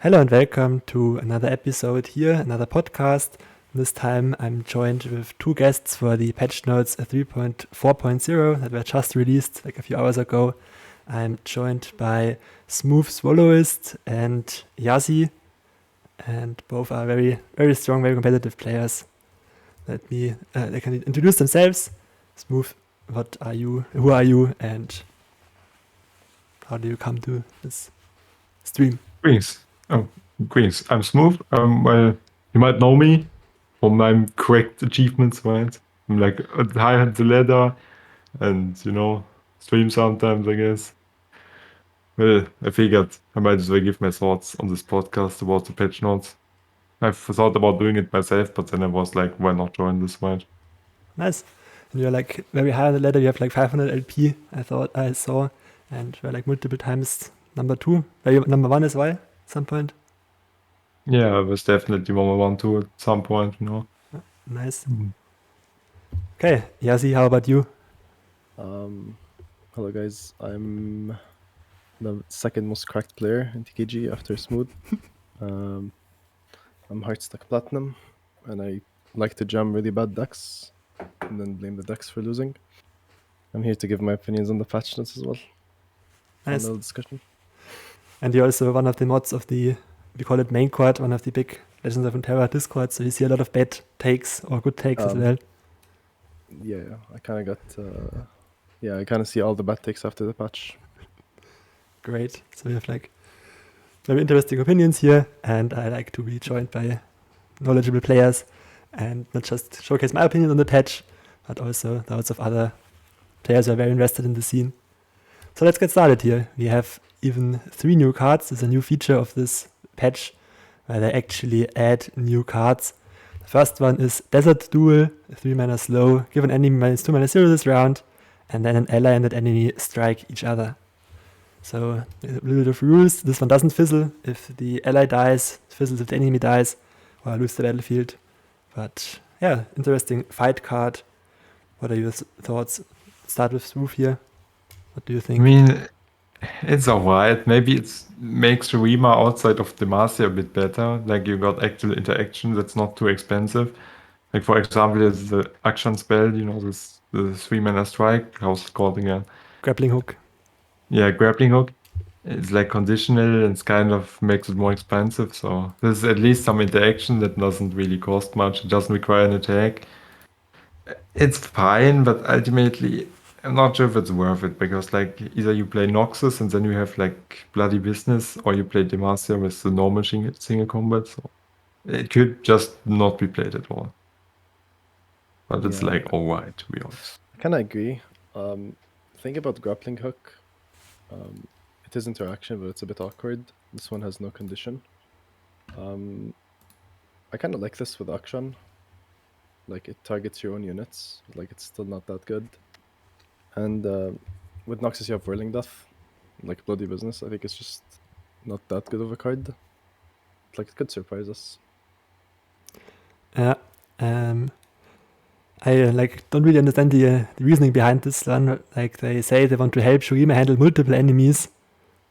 Hello and welcome to another episode here, another podcast. This time I'm joined with two guests for the patch notes 3.4.0 that were just released like a few hours ago. I'm joined by SmoothSwoleoist and Yazi, and both are very, very strong, very competitive players. They can introduce themselves. Smooth, what are you, who are you, and how do you come to this stream? Greetings. I'm Smooth. Well, you might know me from my correct achievements, right? I'm like high on the ladder and, stream sometimes, I guess. Well, I figured I might as well give my thoughts on this podcast about the patch notes. I've thought about doing it myself, but then I was like, why not join this, right? Nice. And you're like very high on the ladder. You have like 500 LP, I saw, and you're like multiple times number 2. Were you number 1 as well at some point? Yeah, I was definitely 1-1-2 at some point, Nice. Okay, Yazi, how about you? Hello guys, I'm the second most cracked player in TKG after Smooth. I'm Heartstack Platinum, and I like to jam really bad decks and then blame the decks for losing. I'm here to give my opinions on the patch notes as well. Nice. Fun little discussion. And you're also one of the mods of the, we call it main quad, one of the big Legends of Runeterra Discord, so you see a lot of bad takes or good takes as well. Yeah, I kind of got... I kind of see all the bad takes after the patch. Great. So we have like very interesting opinions here, and I like to be joined by knowledgeable players and not just showcase my opinion on the patch, but also those of other players who are very invested in the scene. So let's get started here. We have even 3 new cards. There's a new feature of this patch where they actually add new cards. The first one is Desert Duel, 3 mana slow. Give an enemy -2 mana 0 this round, and then an ally and that enemy strike each other. So a little bit of rules. This one doesn't fizzle if the ally dies, it fizzles if the enemy dies, or lose the battlefield. But yeah, interesting fight card. What are your thoughts? Start with Smooth here. What do you think? I mean, it's alright. Maybe it makes Shurima outside of Demacia a bit better. Like you got actual interaction that's not too expensive. Like for example, there's the action spell, this the 3 mana strike. How's it called again? Grappling hook. Yeah, grappling hook. It's like conditional and it's kind of makes it more expensive. So there's at least some interaction that doesn't really cost much. It doesn't require an attack. It's fine, but ultimately I'm not sure if it's worth it because like either you play Noxus and then you have like bloody business, or you play Demacia with the normal single combat. So it could just not be played at all. But it's like alright, to be honest. I kind of agree. Think about grappling hook. It is interaction, but it's a bit awkward. This one has no condition. I kind of like this with action. Like it targets your own units. Like it's still not that good. And with Noxus you have Whirling Death. Like bloody business. I think it's just not that good of a card. Like it could surprise us. Yeah. I don't really understand the reasoning behind this one. Like they say they want to help Shurima handle multiple enemies,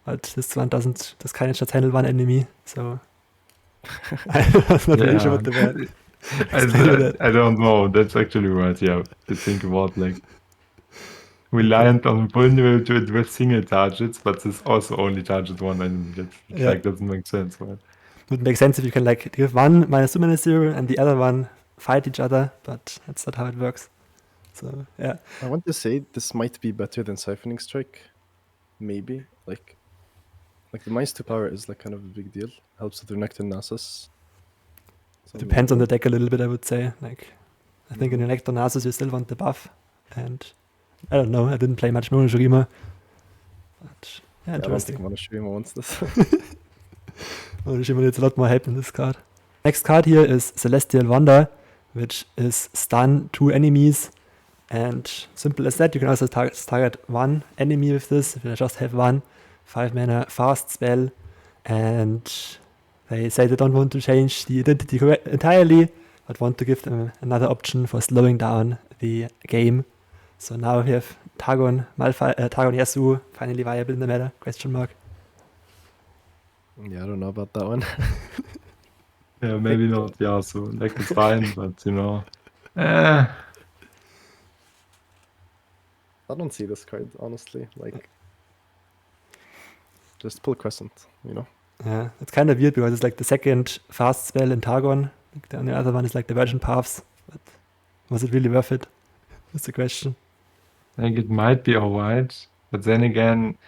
but this one doesn't. This kind of just handle one enemy. So I'm not really sure what the word. I don't know. That's actually right. Yeah, to think about like reliant on vulnerable to address single targets, but this also only targets one enemy. That doesn't make sense, right? It would make sense if you can like give one -2 mana 0 and the other one fight each other, but that's not how it works. So yeah, I want to say this might be better than Siphoning Strike. Maybe like the -2 power is like kind of a big deal. Helps with Renekton and Nasus. So depends on the deck a little bit, I would say. Like I think in Renekton Nasus you still want the buff, and I don't know. I didn't play much Mono Shurima, but yeah, interesting. I don't think Mono Shurima wants this. Mono Shurima needs a lot more help in this card. Next card here is Celestial Wonder, which is stun 2 enemies, and simple as that. You can also target one enemy with this if you just have one 5 mana fast spell, and they say they don't want to change the identity entirely, but want to give them another option for slowing down the game. So now we have Targon Yasuo finally viable in the meta, question mark. Yeah, I don't know about that one. Yeah, maybe not. Yeah, so like it's fine, but you know, eh, I don't see this card, honestly. Like, just pull Crescent, you know? Yeah, it's kind of weird because it's like the second fast spell in Targon. Like the only other one is like the Virgin Paths. But was it really worth it? That's the question. I think it might be alright, but then again,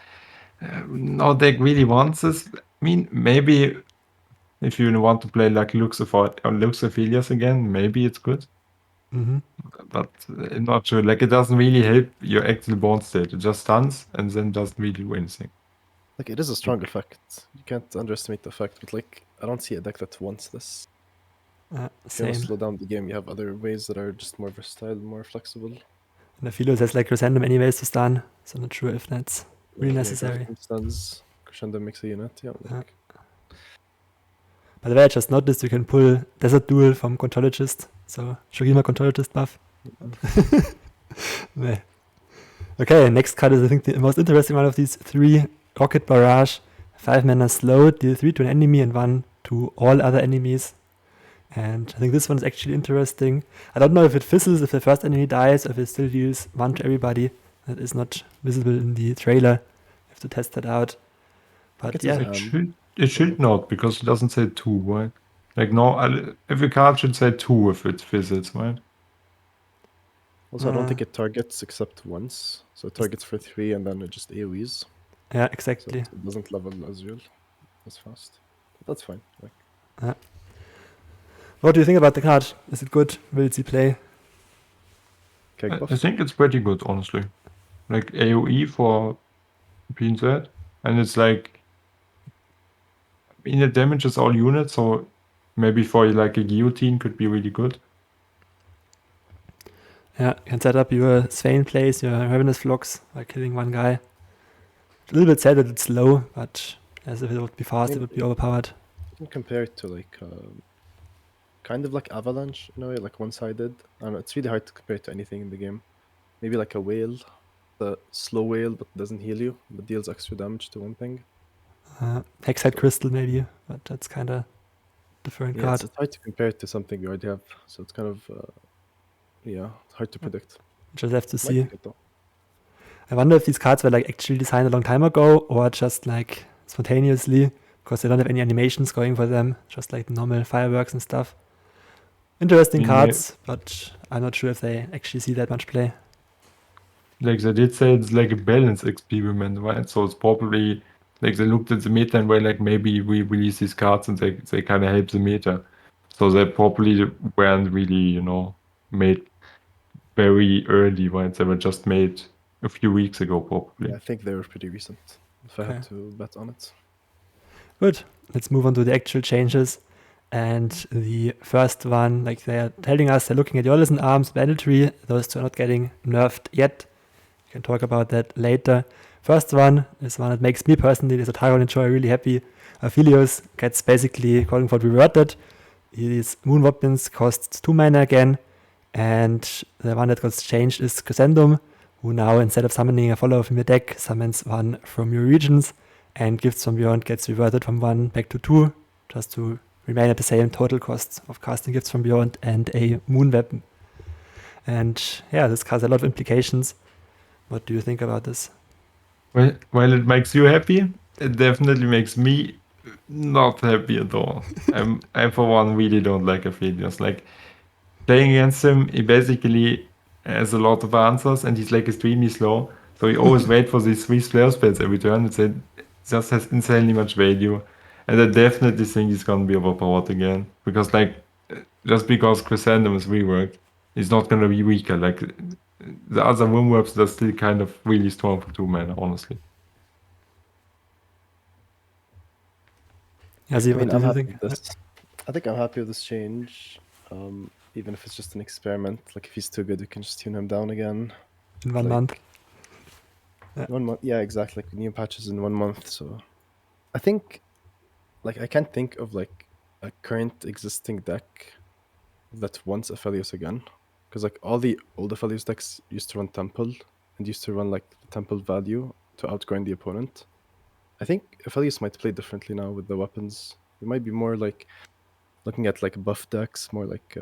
no deck really wants this. I mean, maybe if you want to play like Lux Aphelios again, maybe it's good. Mm-hmm. But I'm not sure. Like it doesn't really help your actual bond state. It just stuns and then doesn't really do anything. Like, it is a strong effect. You can't underestimate the effect, but like, I don't see a deck that wants this. If you want Same. to slow down the game, you have other ways that are just more versatile, more flexible. And Aphelios has like Crescendo anyways to stun, so I'm not sure if that's really Yeah, necessary. Gravity Stuns, Crescendo makes a unit, yeah. Like, By the way, I just noticed you can pull Desert Duel from Conchologist. So Shurima Conchologist buff. Meh. Okay, next card is I think the most interesting one of these three. Rocket Barrage. 5 mana slow, deal 3 to an enemy and 1 to all other enemies. And I think this one is actually interesting. I don't know if it fizzles if the first enemy dies or if it still deals 1 to everybody. That is not visible in the trailer. You have to test that out. But It's yeah, It should not, because it doesn't say 2, right? Like no, every card should say 2 if it visits, right? also, I don't think it targets except once. So it targets for 3 and then it just AoEs. yeah, So exactly. it doesn't level Azir as fast. But that's fine. Like, What do you think about the card? Is it good? Will it see play? Keg I buff. think it's pretty good, honestly. Like AoE for PZ, and it's like, I mean, it damages all units, so maybe for like a guillotine could be really good. Yeah, you can set up your Swain plays, your Ravenous Flocks by killing one guy. A little bit sad that it's slow, but as if it would be fast, it would be overpowered. You can compare it to like kind of like Avalanche in a way, like one-sided. I don't know, it's really hard to compare it to anything in the game. Maybe like a whale, the slow whale but doesn't heal you, but deals extra damage to one thing. Hexite Crystal maybe, but that's kind of different Yeah, card. it's hard to compare it to something you already have, so it's kind of yeah, hard to predict. Just have to Might see. be good though. I wonder if these cards were like actually designed a long time ago or just like spontaneously, because they don't have any animations going for them, just like normal fireworks and stuff. Interesting Yeah. cards, but I'm not sure if they actually see that much play. Like they did say it's like a balance experiment, right? So it's probably like they looked at the meta and were like, maybe we release these cards and they kind of help the meta. So they probably weren't really, you know, made very early, right? They were just made a few weeks ago, probably. Yeah, I think they were pretty recent, if I had Okay. to bet on it. Good. Let's move on to the actual changes. And the first one, like they're telling us they're looking at Yordles and Arms, Battle Tree. Those two are not getting nerfed yet. We can talk about that later. First one is one that makes me personally, as a Tyron enjoyer, really happy. Aphelios gets basically calling for reverted. His Moon Weapons costs 2 mana again. And the one that got changed is Crescendum, who now, instead of summoning a follower from your deck, summons one from your regions. And Gifts from Beyond gets reverted from 1 back to 2, just to remain at the same total cost of casting Gifts from Beyond and a Moon Weapon. And yeah, this has a lot of implications. What do you think about this? Well, while it makes you happy, it definitely makes me not happy at all. I for one really don't like Aphelios. Like playing against him, he basically has a lot of answers and he's like extremely slow. So you always wait for these 3 flare spells every turn. It just has insanely much value. And I definitely think he's gonna be overpowered again. Because like just because Crescendum is reworked, he's not gonna be weaker. Like the other Wimwerps are still kind of really strong for 2 mana, honestly. Yazi, what do I'm you happy think? with this. I think I'm happy with this change. Even if it's just an experiment. Like if he's too good, we can just tune him down again. In 1 like- month? 1 month, yeah, exactly. Like new patches in 1 month. So I think, like, I can't think of like a current existing deck that wants Aphelios again, because like all the old Aphelios decks used to run Temple and used to run like the Temple value to outgrind the opponent. I think Aphelios might play differently now with the weapons. He might be more like looking at like buff decks, more like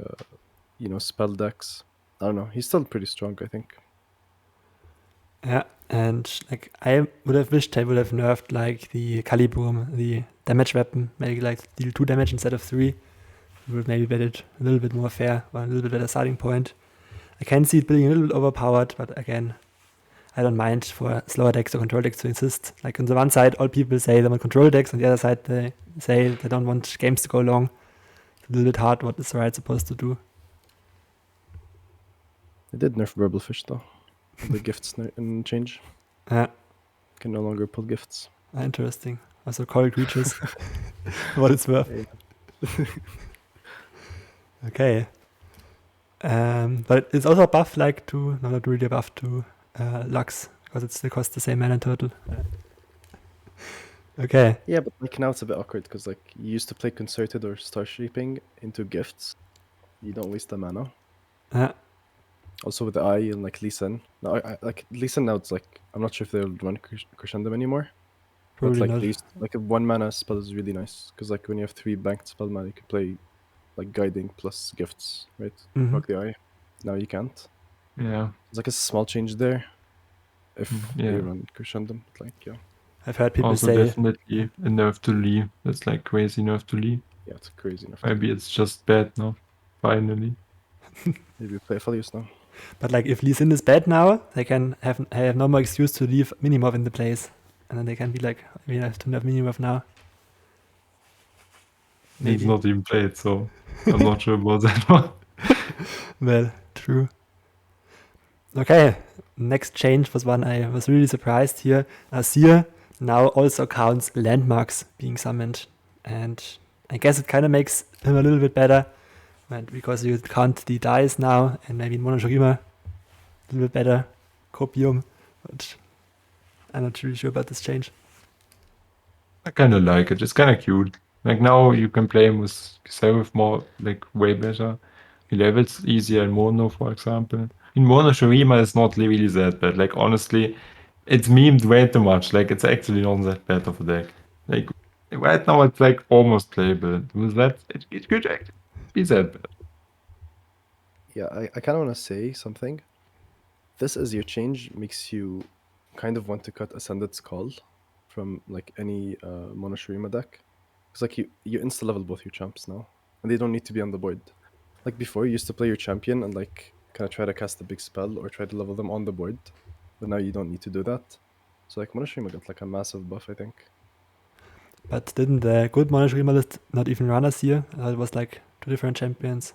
spell decks. I don't know. He's still pretty strong, I think. Yeah, and like I would have wished I would have nerfed like the Calibrum, the damage weapon, maybe like deal 2 damage instead of 3. It would maybe made it a little bit more fair, or a little bit better starting point. I can see it being a little bit overpowered, but again, I don't mind for slower decks or control decks to insist. Like on the one side, all people say they want control decks, on the other side, they say they don't want games to go long. It's a little bit hard what is right supposed to do. They did nerf Burblefish though. The gifts and change. Yeah, Can no longer pull gifts. interesting. Also coral creatures, what it's worth. Yeah. Okay. But it's also a buff like to, no, not really a buff to Lux, because it still costs the same mana in total. Okay. Yeah, but like now it's a bit awkward because like you used to play Concerted or Star Shaping into gifts. You don't waste the mana. Also with the Eye and like Lee Sin. No, like Lee Sin now it's like I'm not sure if they'll run Crescendum anymore. Probably but like not. they used, like a 1 mana spell is really nice because like when you have 3 banked spell mana, you can play like Guiding plus Gifts, right? Mhm. Like the Eye. Now you can't. Yeah. It's like a small change there. If Yeah. they run Crescendum, but like yeah, I've heard people Also say, definitely a nerf to Lee. That's like crazy nerf to Lee. yeah, it's crazy enough. Maybe it's just bad now. Finally. Maybe play Aphelios now. but like if Lee Sin is bad now, they can have no more excuse to leave Minimorph in the place. And then they can be like, we have to nerf Minimorph now. He's Maybe. not even played, so I'm not sure about that one. Well, true. Okay, next change was one I was really surprised here. Azir now also counts landmarks being summoned. And I guess it kind of makes him a little bit better. And because you count the dice now, and maybe in Monoshirima, a little bit better. Copium. But I'm not really sure about this change. I kind of like it. It's kind of cute. Like now you can play him with Seraph more, like way better. He levels easier in Mono, for example. In Mono, Shurima is not really that bad. Like honestly, it's memed way too much. Like it's actually not that bad of a deck. Like right now it's like almost playable. With that, it could actually be that bad. Yeah, I kind of want to say something. This as your change makes you kind of want to cut Ascended Skull from like any Monoshirima deck. Because like you insta level both your champs now, and they don't need to be on the board. Like before, you used to play your champion and like kind of try to cast a big spell or try to level them on the board, but now you don't need to do that. So like Monoshirima got like a massive buff, I think. But didn't the good Monoshirima list not even run Azir? It was like 2 different champions,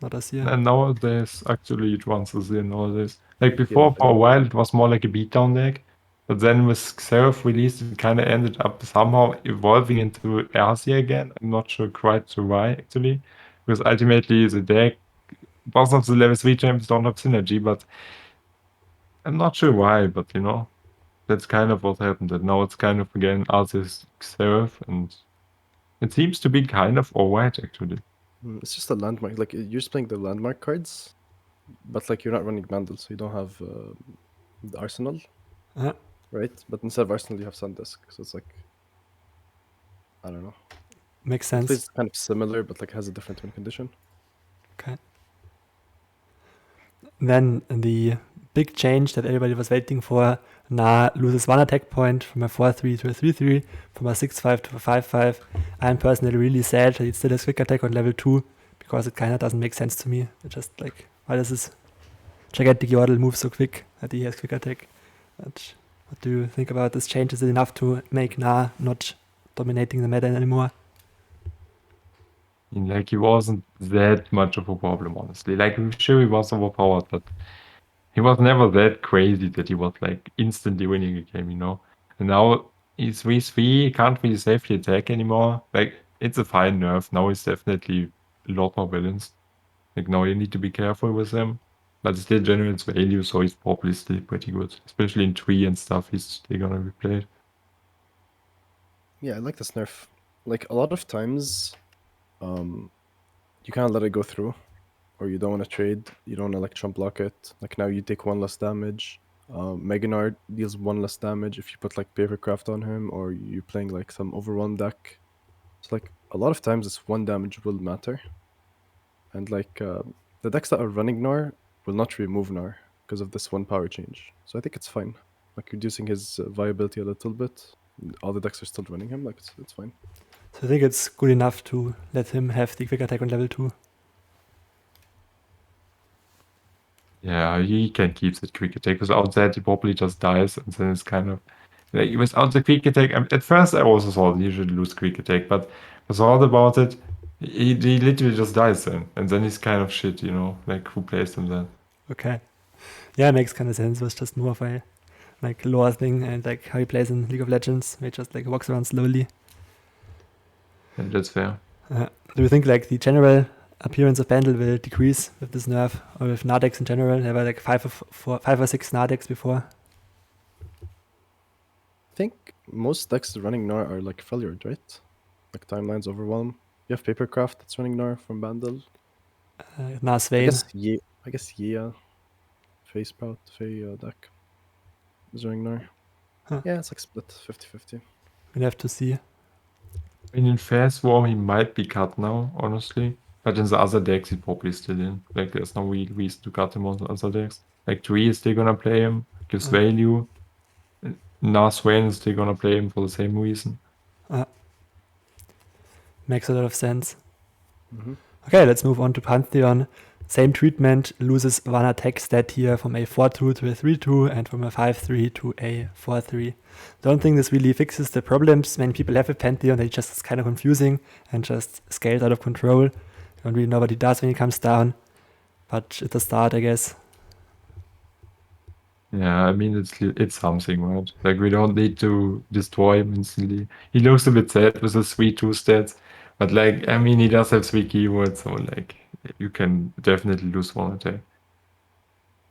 not Azir. And nowadays, actually, it runs Azir nowadays. Like before, but- for a while, it was more like a beatdown deck. But then with Seraph released, it kind of ended up somehow evolving into Azir again. I'm not sure quite sure why, actually. Because ultimately, the deck, both of the level 3 champions don't have synergy, but I'm not sure why, but you know, that's kind of what happened. And now it's kind of again Azir Seraph, and it seems to be kind of alright, actually. It's just a landmark. Like you're just playing the landmark cards, but like you're not running Mandel, so you don't have the Arsenal, Uh, right? But instead of Arsenal, you have Sundisk. So it's like, I don't know. makes sense. It's kind of similar, but like has a different win condition. Okay. Then the big change that everybody was waiting for, Gnar loses 1 attack point from a 4-3 to a 3-3, from a 6-5 to a 5-5. I'm personally really sad that it still has quick attack on level 2, because it kind of doesn't make sense to me. It's just like, why does this gigantic Yordle move so quick that he has quick attack? But what do you think about this change? Is it enough to make Gnar not dominating the meta anymore? I mean, like, he wasn't that much of a problem, honestly. Like, I'm sure he was overpowered, but he was never that crazy that he was, like, instantly winning a game, you know? And now he's 3-3, he can't really safely attack anymore. Like, it's a fine nerf. Now he's definitely a lot more balanced. Like, now you need to be careful with him. But it still generates value, so he's probably still pretty good. Especially in tree and stuff, he's still gonna be played. Yeah, I like this nerf. Like a lot of times, you kind of let it go through, or you don't want to trade. You don't want to like trump block it. Like now you take 1 less damage, Gnar deals 1 less damage if you put like Papercraft on him, or you're playing like some Overwhelm deck. So like a lot of times this 1 damage will matter. And like the decks that are running Gnar will not remove Gnar because of this 1 power change. So I think it's fine. Like reducing his viability a little bit. All the decks are still running him, like it's fine. So I think it's good enough to let him have the quick attack on level 2. Yeah, he can keep that quick attack. Without that, he probably just dies, and then it's kind of like without the quick attack. At first, I also thought he should lose quick attack, but I thought about it. He literally just dies then, and then he's kind of shit, you know. Like who plays him then? Okay. Yeah, makes kind of sense. It was just more of a like lore thing and like how he plays in League of Legends. He just like walks around slowly. And that's fair. Do you think like the general appearance of Bandle will decrease with this nerf, or with Nardex in general? There were like 5 or 6 Nardex before. I think most decks running Gnar are like Freljord, right? Like Timeline's Overwhelm. You have Papercraft that's running Gnar from Bandle. Gnar I Swain. guess yeah. Face Sprout, Fey deck is running Gnar. Huh. Yeah, it's like split 50-50. We'll have to see. I mean, in Fast War, he might be cut now, honestly. But in the other decks, he's probably still in. Like, there's no real reason to cut him on the other decks. Like, Tree is still gonna play him, gives value. Gnar Swain is still gonna play him for the same reason. Makes a lot of sense. Mm-hmm. Okay, let's move on to Pantheon. Same treatment, loses 1 attack stat here from a 4-2 to a 3-2 and from a 5-3 to a 4-3. Don't think this really fixes the problems many people have with Pantheon. They just kind of confusing and just scaled out of control. Don't really know what he does when he comes down, but it's a start, I guess. Yeah, I mean, it's something, right? Like, we don't need to destroy him instantly. He looks a bit sad with his 3-2 stats, but like, I mean, he does have 3 keywords, so like, you can definitely lose 1 attack.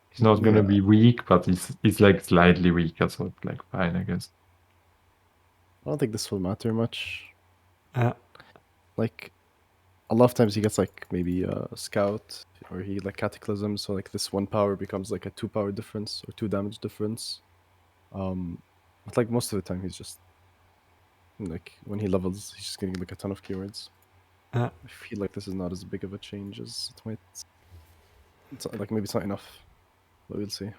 He's not gonna be weak, but he's like slightly weaker, so it's like fine, I guess. I don't think this will matter much. Uh, Like a lot of times he gets like maybe a scout, or he like cataclysm, so like this 1 power becomes like a 2 power difference or 2 damage difference. But like most of the time he's just like when he levels he's just getting like a ton of keywords. Uh. I feel like this is not as big of a change as it might. It's like maybe it's not enough, but we'll see.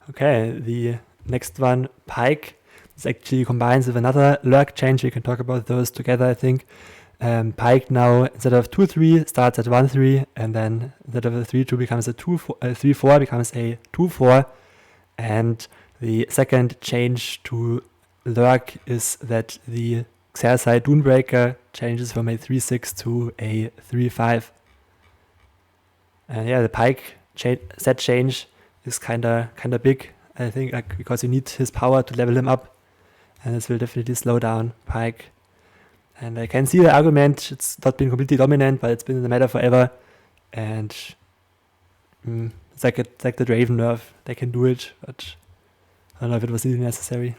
Okay, the next one, Pyke. This actually combines with another lurk change. We can talk about those together, I think. Pyke now, instead of 2-3, starts at 1-3, and then instead of a 3-2 becomes a 3-4, becomes a 2-4. And the second change to lurk is that the Xerxite Dunebreaker changes from a 3-6 to a 3-5. And yeah, the Pyke set change is kinda big, I think, like, because you need his power to level him up, and this will definitely slow down Pyke. And I can see the argument, it's not been completely dominant, but it's been in the meta forever, and it's like the Draven nerf. They can do it, but I don't know if it was really necessary.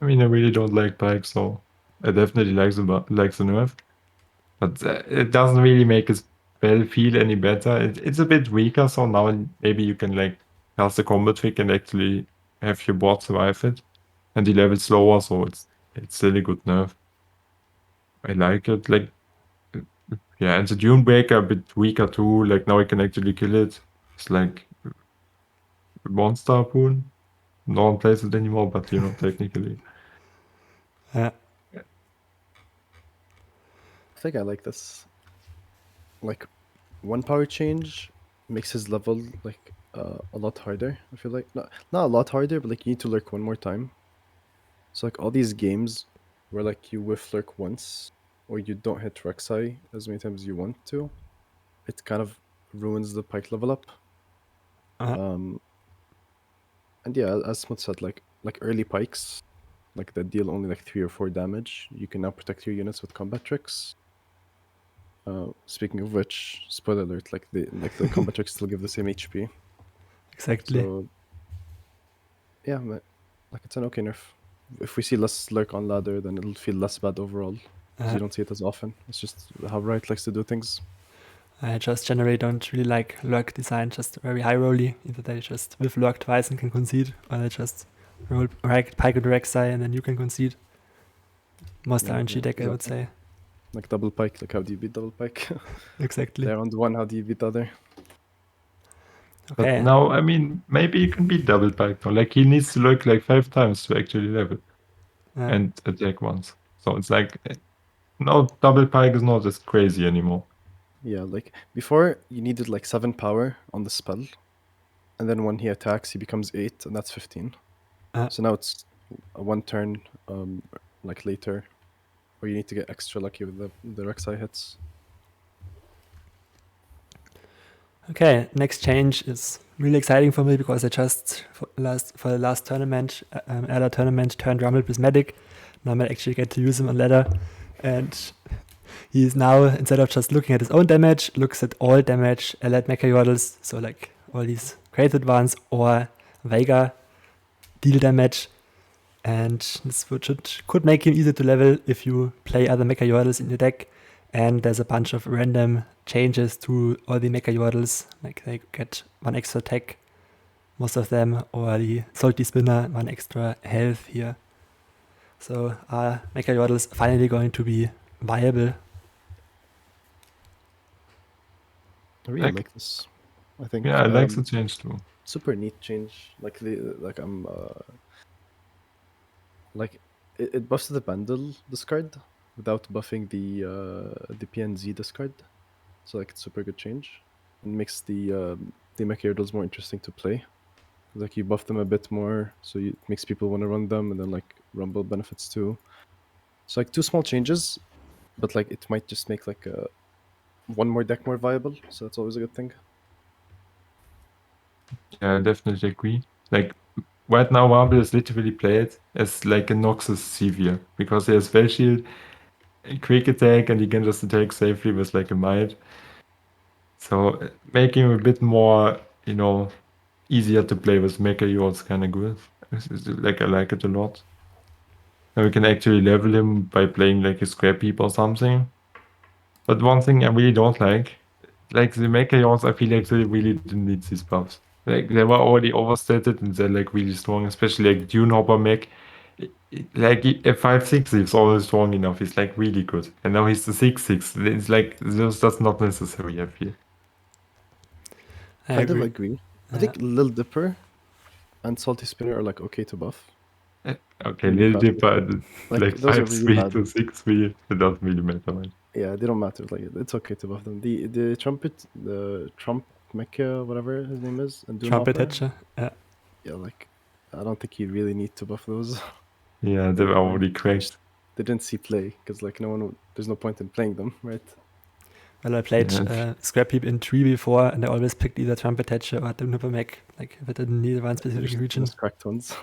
I mean, I really don't like Pyke, so I definitely like the nerf, but it doesn't really make his spell feel any better. It's a bit weaker, so now maybe you can like cast a combat trick and actually have your board survive it, and he levels slower, so it's still a good nerf. I like it. Like, yeah, and the Dunebreaker a bit weaker too. Like now I can actually kill it. It's like a monster pool. No one plays it anymore, but you know, technically. Yeah. I think I like this. Like 1 power change makes his level like a lot harder. I feel like not a lot harder, but like you need to lurk 1 more time. So like all these games where like you whiff lurk once, or you don't hit Rek'Sai as many times as you want to, it kind of ruins the Pyke level up. And yeah, as Smooth said, like early Pikes, like that deal only like 3 or 4 damage, you can now protect your units with combat tricks. Speaking of which, spoiler alert, like the combat tricks still give the same HP. Exactly. So yeah, like it's an okay nerf. If we see less lurk on ladder, then it'll feel less bad overall, because you don't see it as often. It's just how Riot likes to do things. I just generally don't really like lurk design, just very high rolly. Either they just with lurk twice and can concede, or they just roll Pyke Dunebreaker and then you can concede. Most RNG deck, I would say. Like double Pyke, like how do you beat double Pyke? Exactly. They're on the one, how do you beat the other? But Okay. now, I mean, maybe you can beat double Pyke now. Like he needs to lurk like 5 times to actually level and attack once. So it's like no, double Pyke is not as crazy anymore. Yeah, like before you needed like 7 power on the spell, and then when he attacks, he becomes 8, and that's 15. So now it's a 1 turn, like later, or you need to get extra lucky with the Rek'Sai hits. Okay, next change is really exciting for me because I just for the last tournament, ladder tournament, turned Rumble Prismatic. Now I might actually get to use him on ladder, and he is now, instead of just looking at his own damage, looks at all damage allied Mecha Yordles, so like all these created ones or Veigar deal damage, and this could make him easy to level if you play other Mecha Yordles in your deck. And there's a bunch of random changes to all the Mecha Yordles, like they get 1 extra attack, most of them, or the Salty Spinner, 1 extra health here. So are Mecha Yordles finally going to be viable? I really like this. I think Yeah, I like the change too. super neat change. Like it buffs the bundle discard without buffing the PNZ discard. So like it's super good change. It makes the Mecha Yordles more interesting to play. Like you buff them a bit more, so it makes people want to run them, and then like Rumble benefits too. So like 2 small changes, but like it might just make like one more deck more viable. So that's always a good thing. Yeah, I definitely agree. Like right now, Rumble is literally played as like a Noxus Severe because he has Spell Shield, quick attack, and he can just attack safely with like a Might. So making him a bit more, easier to play with Mecha Yordles kind of good. Like I like it a lot. And we can actually level him by playing like a Scrap Heap or something. But one thing I really don't like the Mecha Yordles, I feel like they really didn't need these buffs. Like they were already overstated and they're like really strong, especially like Dune Hopper Mech. Like a 5/6 is always strong enough. He's like really good. And now he's the 6/6. It's like that's not necessary, I feel. I Kind of agree. I think Lil Dipper and Salty Spinner are like okay to buff. Okay, Lil Dipper, like those are 5/3 really bad. to 6/3, it doesn't really matter, right? Yeah, they don't matter. Like it's okay to buff them. The Trump Mecha, whatever his name is, and Dune Trumpet Hopper. Hatcher. Yeah, like I don't think you really need to buff those. Yeah, they were already cracked. They didn't see play because like there's no point in playing them, right? Well, I played Scrap Heap in 3 before, and I always picked either Trumpet Hatcher or Dunebreaker Mech, like if I didn't need one specific region. Just cracked ones.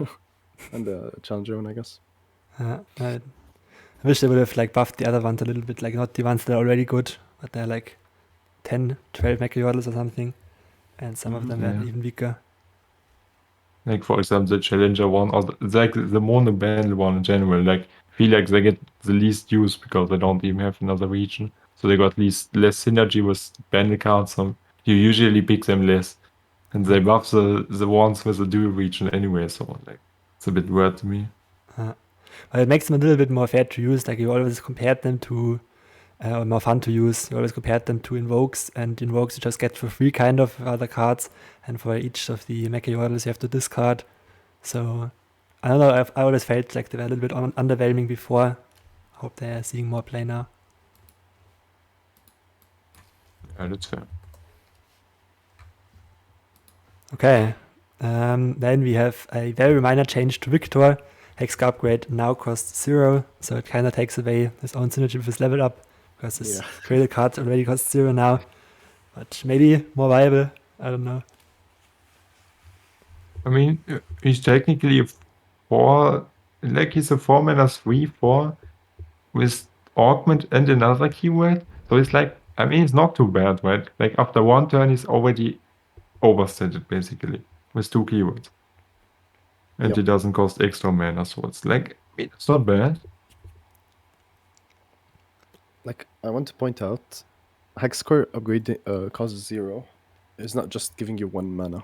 And the Challenger one, I guess. I wish they would have like buffed the other ones a little bit, like not the ones that are already good, but they're like 10, 12 Mecha Yordles or something, and some of them are even weaker. Like for example, the Challenger one, or the mono bundle one in general, like I feel like they get the least use because they don't even have another region. So they got less synergy with bundle cards, so you usually pick them less. And they buff the ones with the dual region anyway, so like it's a bit weird to me. Well, it makes them a little bit more fair to use, like you always compared them to, or more fun to use, you always compared them to Invokes, and Invokes you just get for free kind of other cards, and for each of the Mecha Yordles you have to discard. So, I don't know, I always felt like they were a little bit underwhelming before. Hope they are seeing more play now. Yeah, that's fair. Okay, then we have a very minor change to Viktor. Hex upgrade now costs 0, so it kind of takes away his own synergy with his level up, because his created card already costs 0 now. But maybe more viable, I don't know. I mean, he's technically a 4, like he's a 4-mana 3/4 with Augment and another keyword. So it's like, I mean, it's not too bad, right? Like after 1 turn, he's already overstated basically with 2 keywords. And it doesn't cost extra mana, so it's like, it's not bad. Like, I want to point out Hexcore upgrade cost 0 is not just giving you 1 mana.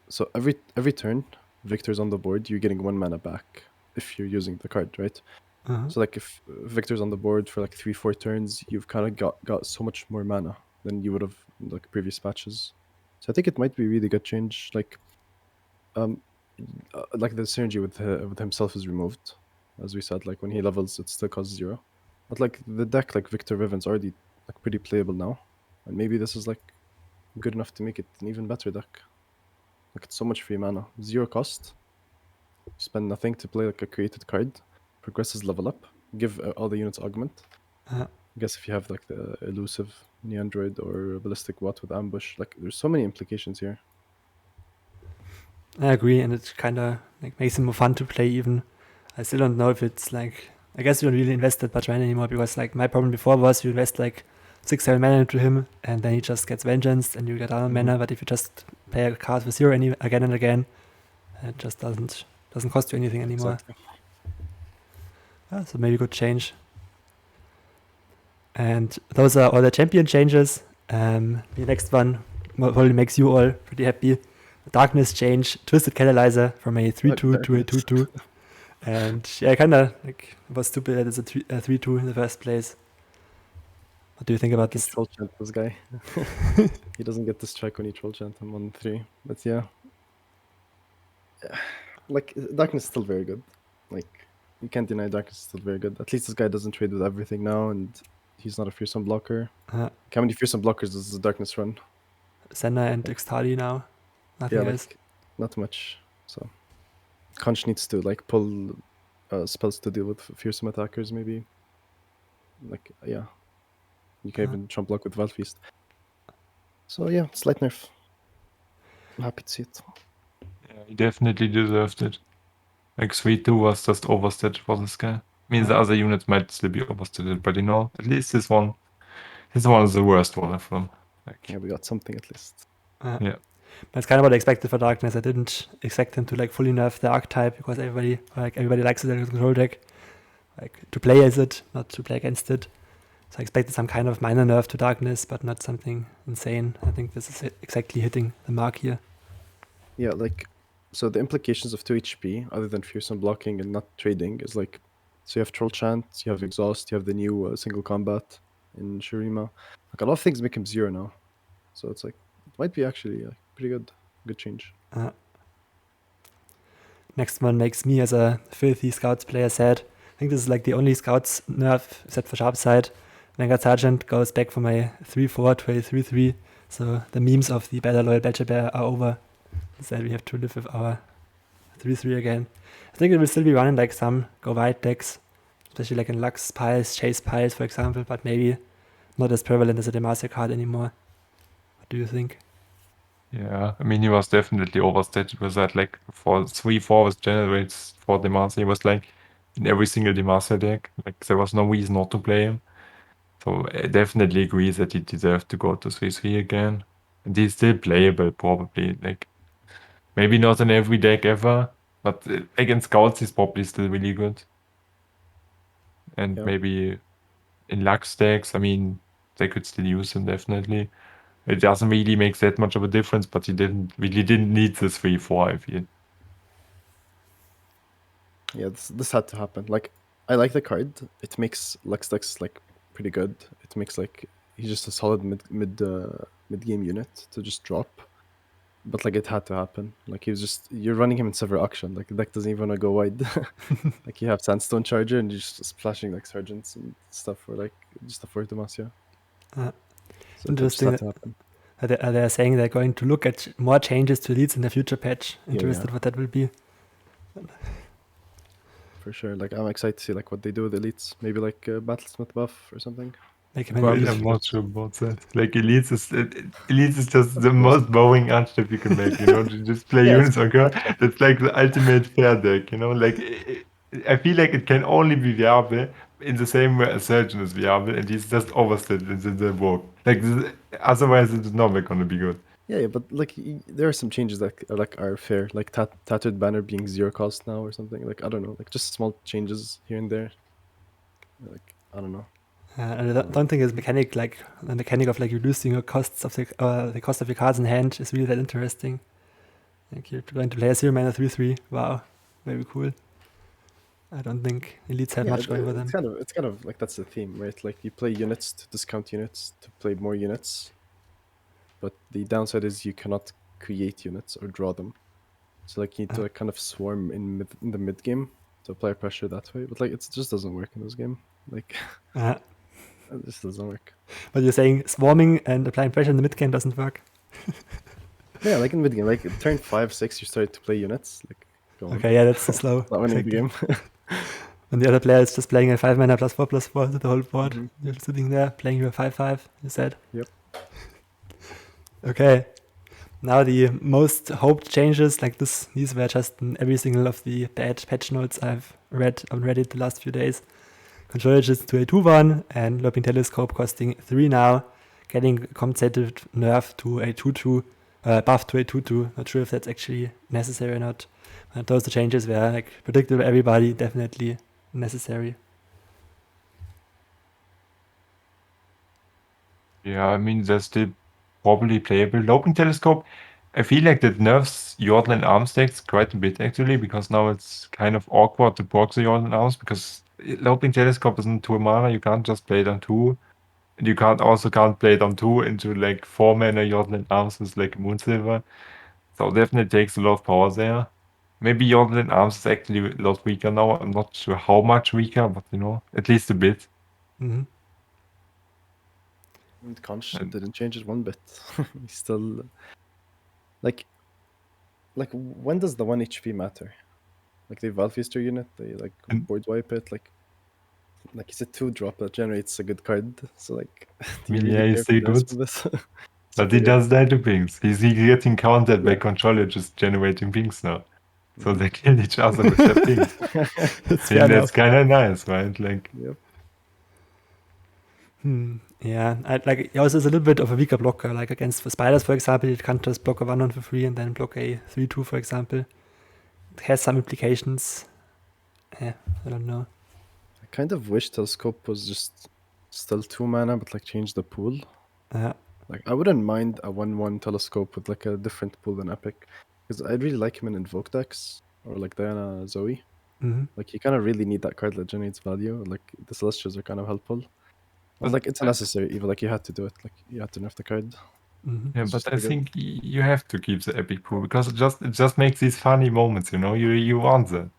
So every turn Viktor's on the board, you're getting 1 mana back if you're using the card, right? Uh-huh. So like if Viktor's on the board for like 3-4 turns, you've kind of got so much more mana than you would have in like previous patches. So I think it might be a really good change. Like the synergy with himself is removed, as we said. Like when he levels, it still costs 0. But like the deck, like Viktor Riven's already like pretty playable now, and maybe this is like good enough to make it an even better deck. Like it's so much free mana, 0 cost. Spend nothing to play like a created card. Progresses level up. Give all the units augment. Uh, I guess if you have like the elusive Neandroid or ballistic Watt with ambush, like there's so many implications here. I agree, and it kind of like makes it more fun to play. Even I still don't know if it's like, I guess you don't really invest that much mana anymore, because like my problem before was you invest like 6-7 mana into him, and then he just gets vengeance and you get other mana. But if you just play a card with 0 again and again, it just doesn't cost you anything anymore. Exactly. So maybe good change. And those are all the champion changes. The next one probably makes you all pretty happy. Darkness change, Twisted Catalyzer from a 3-2 to a 2-2. And yeah, kind of like it was stupid that it's a 3-2 in the first place. What do you think about this? Troll chant this guy. He doesn't get the strike when you troll chant him on 3. But yeah. Like Darkness is still very good. Like you can't deny Darkness is still very good. At least this guy doesn't trade with everything now, and he's not a fearsome blocker. How many fearsome blockers does the Darkness run? Senna and Xtali now. Nothing else. Like, not much. So Conch needs to like pull spells to deal with fearsome attackers, maybe. Like yeah. You can even trump block with Valfeast. So yeah, slight nerf. I'm happy to see it. Yeah, he definitely deserved it. Like 3-2 was just overstated for this guy. I mean, the other units might still be overstated, but at least this one is the worst one of them. Like, Yeah, we got something at least. Yeah. That's kind of what I expected for Darkness. I didn't expect him to like fully nerf the archetype, because everybody likes it as a control deck. Like to play as it, not to play against it. So I expected some kind of minor nerf to Darkness, but not something insane. I think this is exactly hitting the mark here. Yeah, like, so the implications of 2 HP, other than fearsome blocking and not trading, is like, so you have Troll Chant, you have Exhaust, you have the new single combat in Shurima. Like, a lot of things make him 0 now. So it's like, it might be actually like, pretty good change. Next one makes me as a filthy Scouts player sad. I think this is like the only Scouts nerf except for Sharpsight. Vanguard Sergeant goes back from a 3-4 to a 3-3. So the memes of the Battle Loyal Badger Bear are over. Instead we have to live with our 3-3 again. I think it will still be running like some go wide decks, especially like in Lux piles, Chase piles, for example, but maybe not as prevalent as a Demacia card anymore. What do you think? Yeah, I mean, he was definitely overstated with that. Like for 3-4 with generates for Demacia, he was like in every single Demacia deck. Like there was no reason not to play him. So I definitely agree that he deserved to go to 3-3 again. And he's still playable, probably. Like maybe not in every deck ever, but against Scouts he's probably still really good. And Yeah. maybe in Lux decks, I mean, they could still use him definitely. It doesn't really make that much of a difference, but he didn't need this 3-4, I feel. Yeah, this had to happen. Like, I like the card. It makes Lux decks like pretty good. It makes like he's just a solid mid game unit to just drop. But like it had to happen. Like he was just, you're running him in Sever Auction. Like the deck doesn't even want to go wide. Like you have Sandstone Charger and you're just splashing like Sergeants and stuff for like just a 4 Demacia. Uh, So it just interesting had to happen. They are saying they're going to look at more changes to elites in the future patch. Interested Yeah. what that will be. For sure. Like I'm excited to see like what they do with elites. Maybe like a Battlesmith buff or something. Make him Well, an yeah. I'm not sure about that. Like Elites is just the most boring archetype you can make, you know, to just play Yeah, units on card. That's like the ultimate fair deck, you know, like I feel like it can only be viable in the same way a surgeon is viable, and he's just overstated in the work. Like otherwise it's not gonna be good. Yeah, but like there are some changes that are fair, like Tattered Banner being 0 cost now or something. Like I don't know, like just small changes here and there. Like I don't know. And I don't think it's mechanic like the mechanic of like reducing your costs of the cost of your cards in hand is really that interesting. Like you're going to play a 0-mana 3/3. Wow, very cool. I don't think elites have much going for them. It's kind of like that's the theme, right? Like you play units to discount units to play more units, but the downside is you cannot create units or draw them. So like you need to like kind of swarm in the mid game to apply pressure that way. But like it just doesn't work in this game. Like it just doesn't work. But you're saying swarming and applying pressure in the mid game doesn't work? Yeah, like in mid game, like turn 5, 6, you start to play units. Like go on. Okay, yeah, that's slow. Not winning the game. When the other player is just playing a 5-mana +4/+4 to the whole board. Mhm. You're sitting there playing your 5/5, you said? Yep. Okay. Now the most hoped changes, like these were just in every single of the bad patch notes I've read on Reddit the last few days. Conchologist to a 2/1 and Loping Telescope costing 3 now, getting compensated nerf to a 2/2, buff to a 2/2. Not sure if that's actually necessary or not. And those the changes were like predictable, everybody definitely necessary. Yeah, I mean, they're still probably playable. Loping Telescope, I feel like that nerfs Yordle and Arms decks quite a bit actually, because now it's kind of awkward to proc the Yordle and Arms, because Loping Telescope isn't 2 mana, you can't just play it on 2. And you can't play it on 2 into like 4 mana Yordle and Arms with like Moonsilver. So definitely takes a lot of power there. Maybe Yordle and Arms is actually a lot weaker now. I'm not sure how much weaker, but at least a bit. Mm-hmm. And Conch didn't change it one bit. He's still like when does the 1 HP matter? Like they Valfeaster unit, they like And- board wipe it, like it's a 2-drop that generates a good card. So like do you Yeah, really he's care still for this? But he does die to pings. He's getting countered by Yeah. Conchologist generating pings now. So they kill each other with their pings. That's And that's kind of nice, right? Like, Yep. Yeah, he also is a little bit of a weaker blocker. Like against the spiders, for example, you can't just block a 1/1 for free and then block a 3/2, for example. It has some implications. I don't know. I kind of wish Telescope was just still 2 mana, but like change the pool. Like I wouldn't mind a 1/1 Telescope with like a different pool than Epic, because I really like him in Invoke decks or like Diana Zoe. Mm-hmm. Like you kind of really need that card that generates value. Like the Celestials are kind of helpful. But like it's a necessary evil. Like you had to do it. Like you had to nerf the card. Mm-hmm. yeah, It's but just I pretty good. think you have to keep the epic pool because it just makes these funny moments, You want them.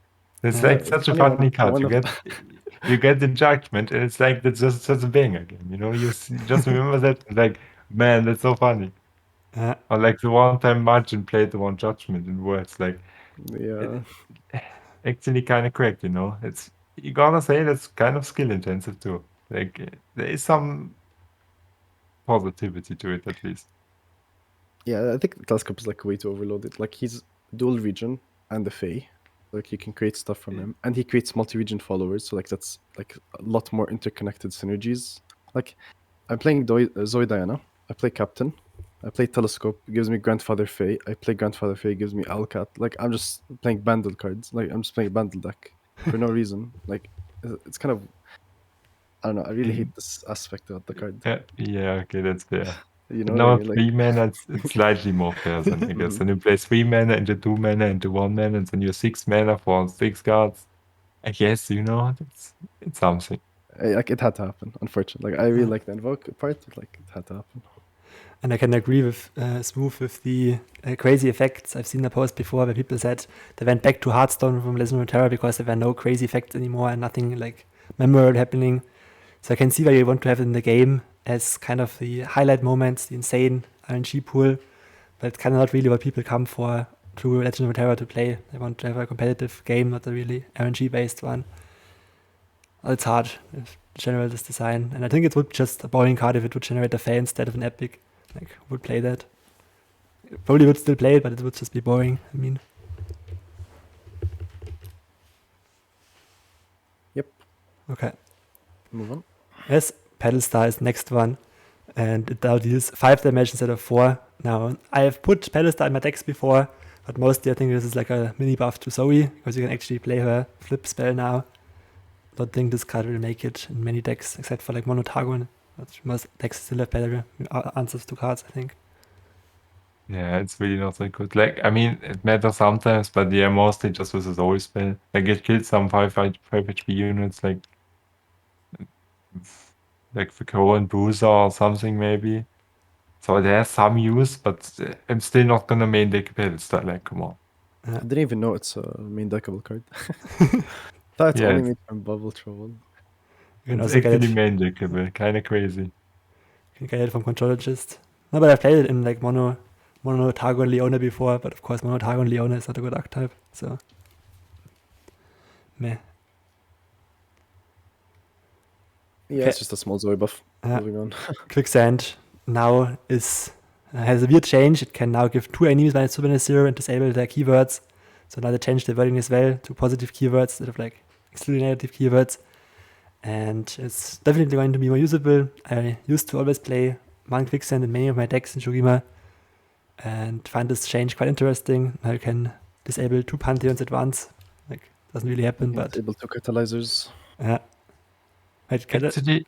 It's Yeah, like it's such a funny funny card. one You of- get the judgment, and it's like that's just such a banger game. Just remember that. Like, man, that's so funny. Yeah. Or like the one time Margin played the one judgment in words, like Yeah. actually kind of correct. It's you gotta say that's kind of skill intensive too. Like there is some positivity to it at least. Yeah, I think Telescope is like way too overloaded. Like he's dual region and the Fae. Like you can create stuff from him. And he creates multi-region followers, so like that's like a lot more interconnected synergies. Like I'm playing Zoe Diana. I play Captain. I play Telescope, it gives me Grandfather Fae. I play Grandfather Fae, gives me Alcat. Like I'm just playing bundle cards. Like I'm just playing a bundle deck for no reason. Like it's kind of I don't know. I really hate this aspect of the card. Yeah, okay, that's fair. You know But what I now mean? Like 3 mana, it's slightly more fair than I guess. And you play 3 mana into 2 mana into 1 mana, and then you're 6 mana for 6 cards. I guess it's something. like it had to happen. Unfortunately, like I really like the invoke part, but like it had to happen. And I can agree with Smooth with the crazy effects. I've seen a post before where people said they went back to Hearthstone from Legend of Runeterra because there were no crazy effects anymore and nothing like memorable happening. So I can see why you want to have it in the game as kind of the highlight moments, the insane RNG pool, but it's kind of not really what people come for to Legend of Runeterra to play. They want to have a competitive game, not a really RNG-based one. Well, it's hard to generate this design, and I think it would just a boring card if it would generate a Fae instead of an Epic. Like, would play that. Probably would still play it, but it would just be boring. I mean. Yep. Okay. Move on. Yes, Pedal Star is next one, and it now deals 5 damage instead of 4. Now, I have put Pedal Star in my decks before, but mostly I think this is like a mini buff to Zoe, because you can actually play her flip spell now. don't think this card will make it in many decks, except for like Mono Targon. But most decks still have better answers to cards, I think. Yeah, it's really not that good. Like, I mean, it matters sometimes, but yeah, mostly just with the Zoe spell. Like, it kills some 5 HP units, like the current Bruiser or something, maybe. So it has some use, but I'm still not gonna main deck Battlestar. Like, come on. I didn't even know it's a main deckable card. Thought it's Yeah, only it's- made from Bubble Trouble. You can It's also get actually it. main deckable. Kind of crazy. You can get it from Conchologist. No, but I played it in like Mono Targon Leona before, but of course Mono Targon Leona is not a good archetype, so meh. Yeah, it's just a small Zoe buff. Moving on. Quicksand now has a weird change. It can now give 2 enemies -2/-0 and disable their keywords. So now they changed the wording as well to positive keywords instead of like excluding negative keywords. And it's definitely going to be more usable. I used to always play Monk Quicksand in many of my decks in Shurima and find this change quite interesting. Now you can disable 2 Pantheons at once. Like, doesn't really happen, but Able to catalyzers. yeah. Actually,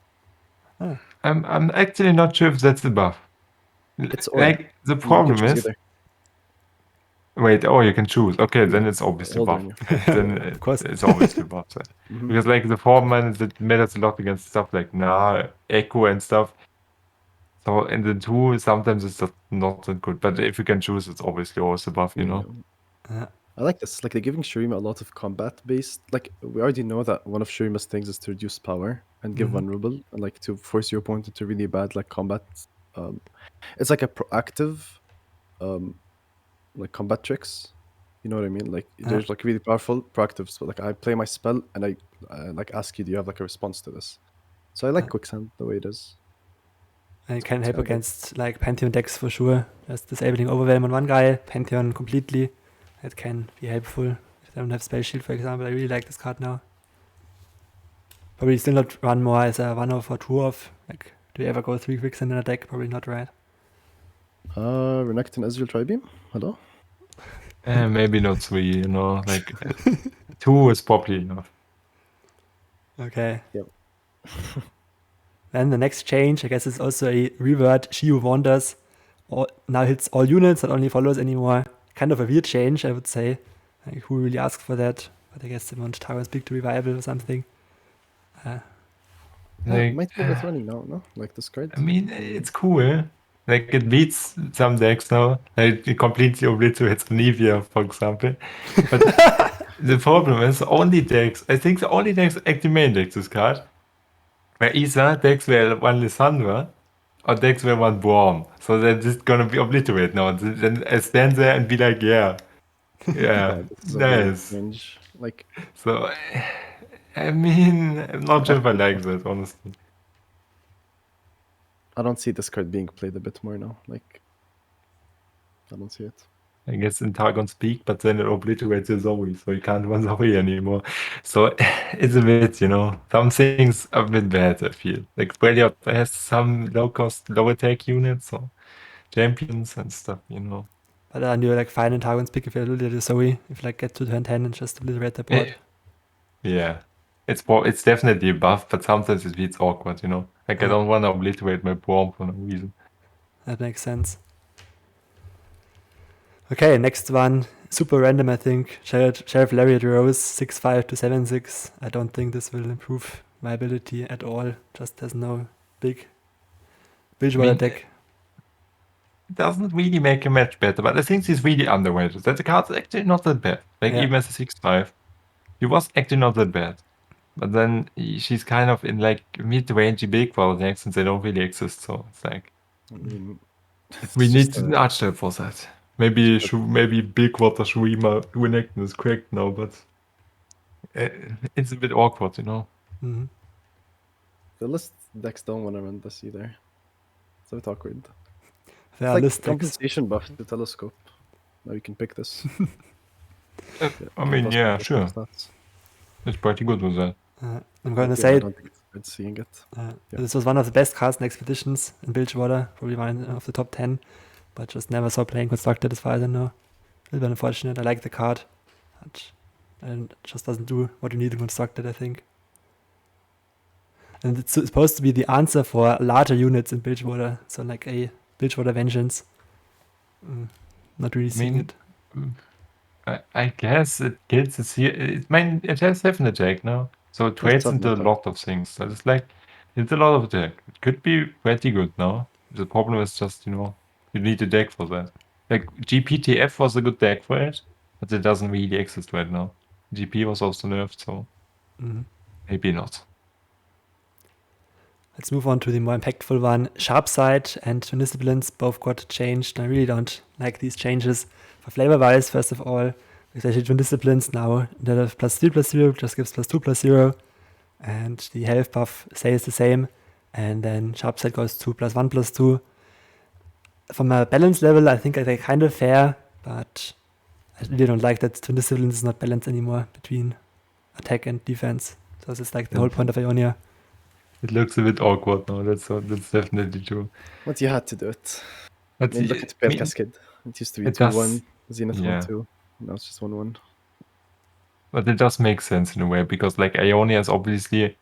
Ah. I'm actually not sure if that's the buff. It's all. Like, the You can problem choose is... either. Wait, you can choose. Okay, then Yeah, it's obviously older buff. than Then Of course. it's obviously buff. Then. Mhm. Because like the 4-mana that matters a lot against stuff like Gnar, Echo and stuff. So in the 2, sometimes it's just not that good. But if you can choose, it's obviously always a buff, you know? Yeah. I like this. Like, they're giving Shurima a lot of combat based. Like, we already know that one of Shurima's things is to reduce power and give Mhm. vulnerable, and like to force your opponent into really bad like combat. It's like a proactive, like combat tricks. You know what I mean? Like, there's like really powerful proactive. So like, I play my spell and I like ask you, do you have like a response to this? So I like Quicksand the way it is. And it can It's help kinda good. against like Pantheon decks for sure. Just disabling Overwhelm on one guy, Pantheon completely. It can be helpful if they don't have Spell Shield, for example. I really like this card now. Probably still not run more as a 1-off or 2-off. Like, do you ever go 3 Quicksand in a deck? Probably not, right? Renekton Ezreal Tribeam. Hello. Maybe not 3, you know? Like, 2 is probably enough. Okay. Yep. Then the next change, I guess, is also a revert. She Who Wanders now hits all units, not only follows anymore. Kind of a weird change, I would say. Like, who really asked for that? But I guess they want Targon's Peak to revival or something. It might be worth running now, no? Like this card. I mean, it's cool. Like, it beats some decks now. Like, it completely obliterates Nivea, for example. But the problem is, I think the only decks actually main decks this card were either decks where one Lissandra or decks where one Braum. So they're just gonna be obliterated now. Then I stand there and be like, yeah, This is a very nice. strange. Like, So, I mean, I'm not sure if I like that, honestly. I don't see this card being played a bit more now. Like, I don't see it. I guess in Targon's Peak, but then it obliterates your Zoe, so you can't run Zoe anymore. So it's a bit, you know, some things are a bit bad, I feel. Like Brilliant has some low-cost, low-attack units or champions and stuff, you know. But then you're like fine in Targon's Peak if you obliterate Zoe. If you like get to turn 10 and just obliterate the board. Yeah. It's definitely a buff, but sometimes it feels awkward, you know. Like I don't want to obliterate my Braum for no reason. That makes sense. Okay, next one. Super random, I think. Sheriff Lariette Rose, 6-5 to 7-6. I don't think this will improve my ability at all. Just has no big Bilgewater deck. It doesn't really make a match better, but I think she's really underrated. That the card's actually not that bad. Like, even as a 6-5, he was actually not that bad. But then she's kind of in like mid-range Bilgewater decks, and they don't really exist, so it's like... I mean, we it's need just an archetype for that. Maybe Bilgewater Shurima Renekton is correct now, but it's a bit awkward, you know. Mm-hmm. the list decks don't want to run this either. It's a bit awkward. There It's are like list decks. compensation buff to Telescope. Now you can pick this. I mean, Plus yeah, plus sure. stats. It's pretty good with that. I'm going to I say don't think it's good seeing it. this was one of the best cards in Expeditions in Bilgewater, probably one of the top 10, but just never saw playing Constructed as far as I know. A little bit unfortunate. I like the card, but it just doesn't do what you need in Constructed, I think. And it's supposed to be the answer for larger units in Bilgewater. So like a Bilgewater Vengeance. Not really seeing mean, it. I guess it gets a it has 7 attack now. So it trades seven into a attack. lot of things. So it's like, it's a lot of attack. It could be pretty good now. The problem is just, you need a deck for that. Like, GPTF was a good deck for it, but it doesn't really exist right now. GP was also nerfed, so maybe not. Let's move on to the more impactful one. Sharpsight and Disciplines both got changed. I really don't like these changes. For flavor-wise, first of all, especially Twin Disciplines now, instead of +3/+0, just gives +2/+0. And the health buff stays the same. And then Sharpsight goes to +1/+2. From a balance level, I think they're kind of fair, but I really don't like that Twin Disciplines is not balanced anymore between attack and defense. So this is like the whole point of Ionia. It looks a bit awkward now. That's definitely true. But you had to do it. But I mean, look at Pale Cascade. It used to be it does- 2-1, Zenith yeah. 1-2. Now it's just 1-1. But it does make sense in a way, because like Ionia is obviously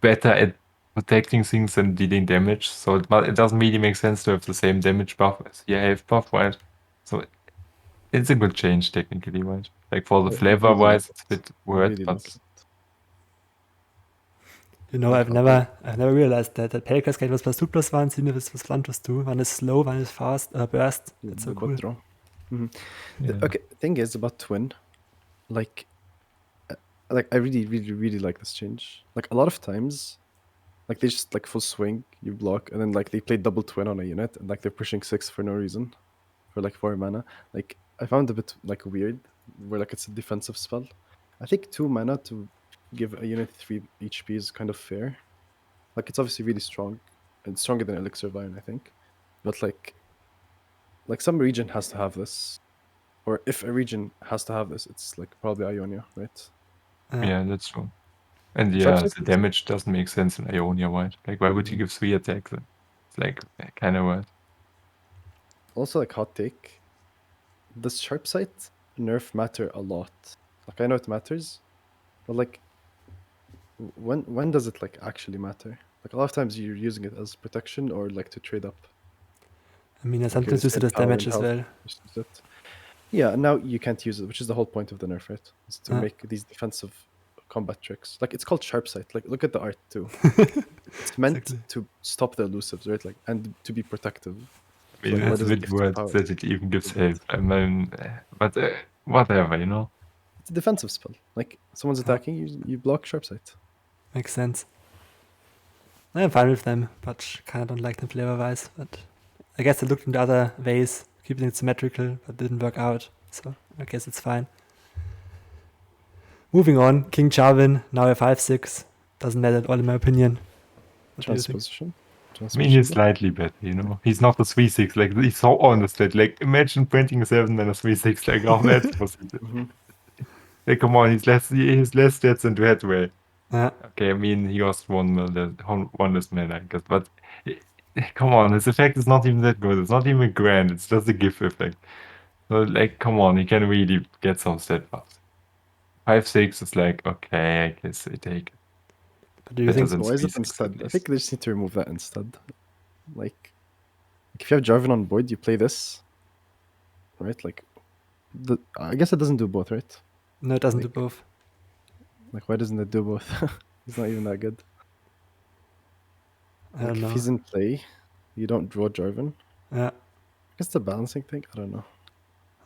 better at protecting things than dealing damage, so it doesn't really make sense to have the same damage buff as your health buff, right? So it's a good change technically, right? Like for the I flavor really wise, like it's a bit I weird, really but like it. You know, I've never realized that Pale Cascade was +2/+1, Zenith was +1/+2. One is slow, one is fast, burst. That's so The cool. bot draw. Mhm. yeah. Okay, thing is about Twin, like I really, really, really like this change. Like a lot of times, like they just like full swing, you block, and then like they play double Twin on a unit, and like they're pushing 6 for no reason, for like 4 mana. Like I found it a bit like weird, where like it's a defensive spell. I think 2 mana to give a unit 3 HP is kind of fair. Like it's obviously really strong, and stronger than Elixir of Iron, I think. But like some region has to have this, or if a region has to have this, it's like probably Ionia, right? Yeah, that's true. And Sharpsight the is- damage doesn't make sense in Ionia, right? Like, why would you give 3 attacks? It's like kind of weird. Also, like hot take, does Sharpsight nerf matter a lot? Like I know it matters, but like when does it like actually matter? Like a lot of times you're using it as protection or like to trade up. I mean, I Like, sometimes you're use it as power and damage as health, well. just use it. Yeah, now you can't use it, which is the whole point of the nerf, right? Is to make these defensive combat tricks. Like it's called Sharpsight. Like look at the art too. It's meant Exactly. to stop the elusives, right? Like and to be protective. I mean, like, why it's a does it bit give two weird power? that it even gives It's a bit- help. I mean, but whatever, It's a defensive spell. Like someone's attacking, you block Sharpsight. Makes sense. I'm fine with them, but kind of don't like them flavor-wise. But I guess I looked into other ways, keeping it symmetrical, but didn't work out. So I guess it's fine. Moving on, King Jarvan, now a 5/6. Doesn't matter at all in my opinion. What do you think? Transposition. I mean, he's slightly better, He's not a 3/6. Like, he's so honest that, like, imagine printing a 7 and a 3/6. Like, how that's possible. Mhm. Like, come on, he's less stats than Dreadway. Yeah, Okay, I mean, he lost one less mana, I guess. But come on, his effect is not even that good. It's not even grand. It's just a GIF effect. So, like, come on, he can really get some stat buffs. 5/6 is like, okay, I guess I take it. but do you Better think than Why is it 3/6 at instead? I least. think they just need to remove that instead. Like if you have Jarvan on board, you play this, right? Like, I guess it doesn't do both, right? no, it doesn't do Like- both? Like, why doesn't it do both? He's not even that good. I don't Like, know. if he's in play, you don't draw Jarvan. Yeah, I guess it's a balancing thing. I don't know.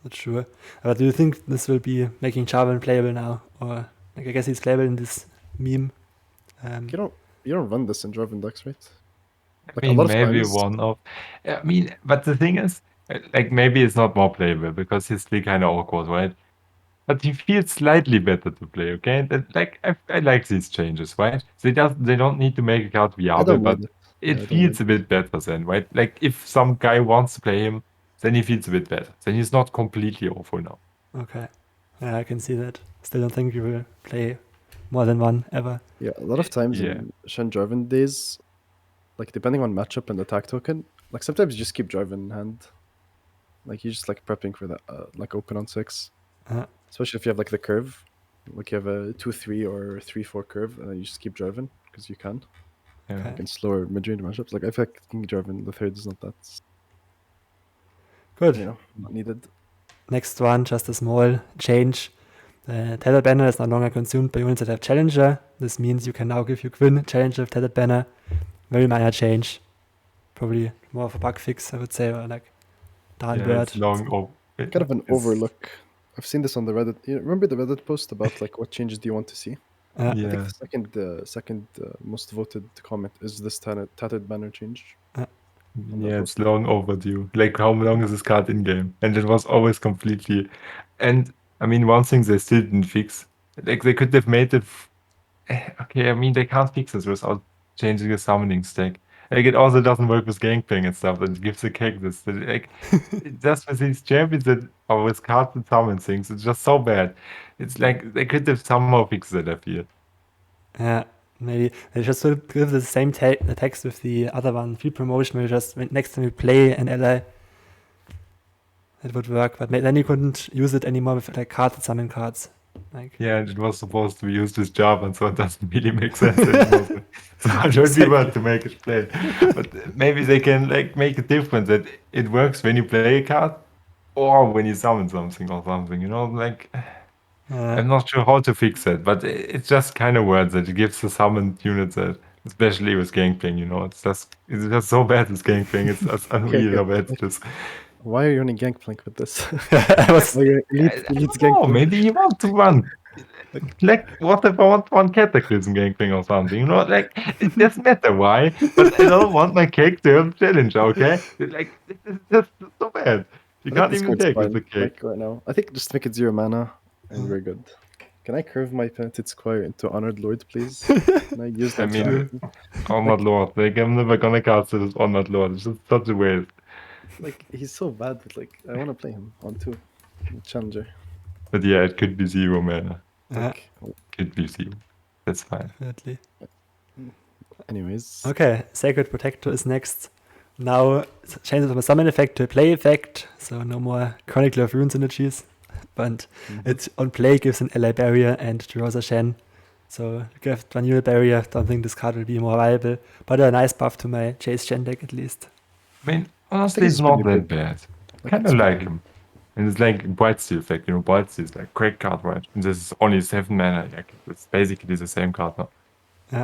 not sure. But do you think this will be making Jarvan playable now, or like I guess he's playable in this meme? You don't run this in Jarvan decks, right? I Like, a mean, lot of maybe times- one of. I mean, but the thing is, like, maybe it's not more playable because he's still kind of awkward, right? But he feels slightly better to play, okay? Like, I like these changes, right? They don't need to make a card I viable, don't but mind it. it Yeah, I don't feels a bit better then, right? Like, if some guy wants to play him, then he feels a bit better. Then he's not completely awful now. Okay, yeah, I can see that. Still don't think you will play more than one ever. Yeah, a lot of times Yeah. in Shen Jarvan days, like depending on matchup and attack token, like sometimes you just keep Jarvan in hand. Like you're just like prepping for that, like open on 6. Especially if you have like the curve, like you have a 2-3 or 3-4 curve, and then you just keep Jarvan because you can. Yeah. Like in slower mid-range matchups. Like I feel like King Jarvan III is not that, Good. not needed. Next one, just a small change. The Tattered Banner is no longer consumed by units that have Challenger. This means you can now give your Quinn Challenger with Tattered Banner. Very minor change. Probably more of a bug fix, I would say, or like darn Yeah, bird. it's long. Kind of an overlook. I've seen this on the Reddit. You remember the Reddit post about like what changes do you want to see? I think Yeah. the second most voted comment is this tattered banner change. on that Yeah, it's poster. long overdue. Like, how long is this card in game? And it was always completely. And I mean, one thing they still didn't fix. Like, they could have made it. Okay, I mean, they can't fix this without changing the summoning stack. Like, it also doesn't work with Gangplank and stuff. That gives the cactus. Like, just with these champions that are with cards and summon things, it's just so bad. It's like they could have somehow fixed it, I feel. Yeah, maybe they just sort of give the same text with the other one, field promotion, where you just next time you play an ally, it would work. But then you couldn't use it anymore with like cards and summon cards. Like, Yeah, and it was supposed to be used with Jarvan, so it doesn't really make sense anymore. So I don't Exactly. want to make it play. But maybe they can like make a difference that it works when you play a card or when you summon something or something, you know? Like, I'm not sure how to fix it, but it's just kind of weird that it gives the summoned units that, especially with Gangplank, you know? It's just so bad with Gangplank. It's just unreal how bad it is. Why are you running Gangplank with this? I was Oh, you elite I don't know, Gangplank. maybe you want to run. Like, what if I want one Cataclysm Gangplank or something? You know, like, it doesn't matter why, but I don't want my cake to have challenge, okay? Like, it's just so bad. You I think can't this even card's take with fine, the cake. like right now. I think just make it 0 mana and we're good. Can I curve my Penitent Squire into Honored Lord, please? Can I use I that? mean, Honored Lord. Like, I'm never gonna cast it as Honored Lord. It's just such a waste. Like he's so bad, but like I want to play him on 2 Challenger. But yeah, it could be 0 mana. Like, Could be 0. That's fine. definitely. anyways. Okay, Sacred Protector is next. Now changes from a summon effect to a play effect, so no more Chronicle of Rune synergies. But it on play gives an ally barrier and draws a Shen. So you give one unit barrier, don't think this card will be more viable. But a nice buff to my Chase Shen deck at least. I mean, honestly, he's it's not pretty that good. bad. Like, Kind it's of pretty like him. And it's like Bright Steel effect, you know, Bright Steel is like great card, right? And this is only 7 mana. Like, it's basically the same card now.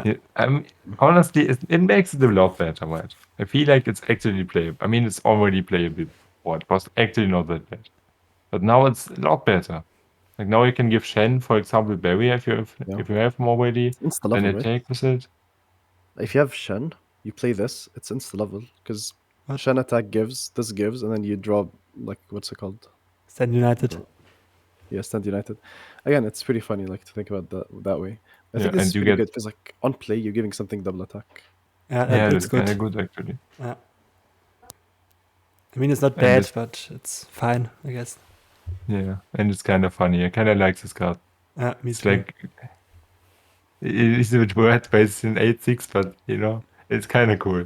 Yeah. Honestly, it makes it a lot better, right? I feel like it's actually playable. I mean, it's already playable before. It was actually not that bad. But now it's a lot better. Like, now you can give Shen, for example, Barrier if you have him already, It's insta then level, right? attack with it. If you have Shen, you play this, it's insta level because What? Shen attack gives, this gives, and then you draw like what's it called? Stand United. Yeah, Stand United. Again, it's pretty funny, like to think about that way. I Yeah, think this and is you pretty get- good because like on play you're giving something double attack. Yeah, Yeah, that's that's kind of good. good, actually. Yeah. I mean, it's not And bad, it's- but it's fine, I guess. Yeah, and it's kind of funny. I kind of like this card. Yeah, me It's too. like, it's a bit weird based in 8-6, but you know, it's kind of cool.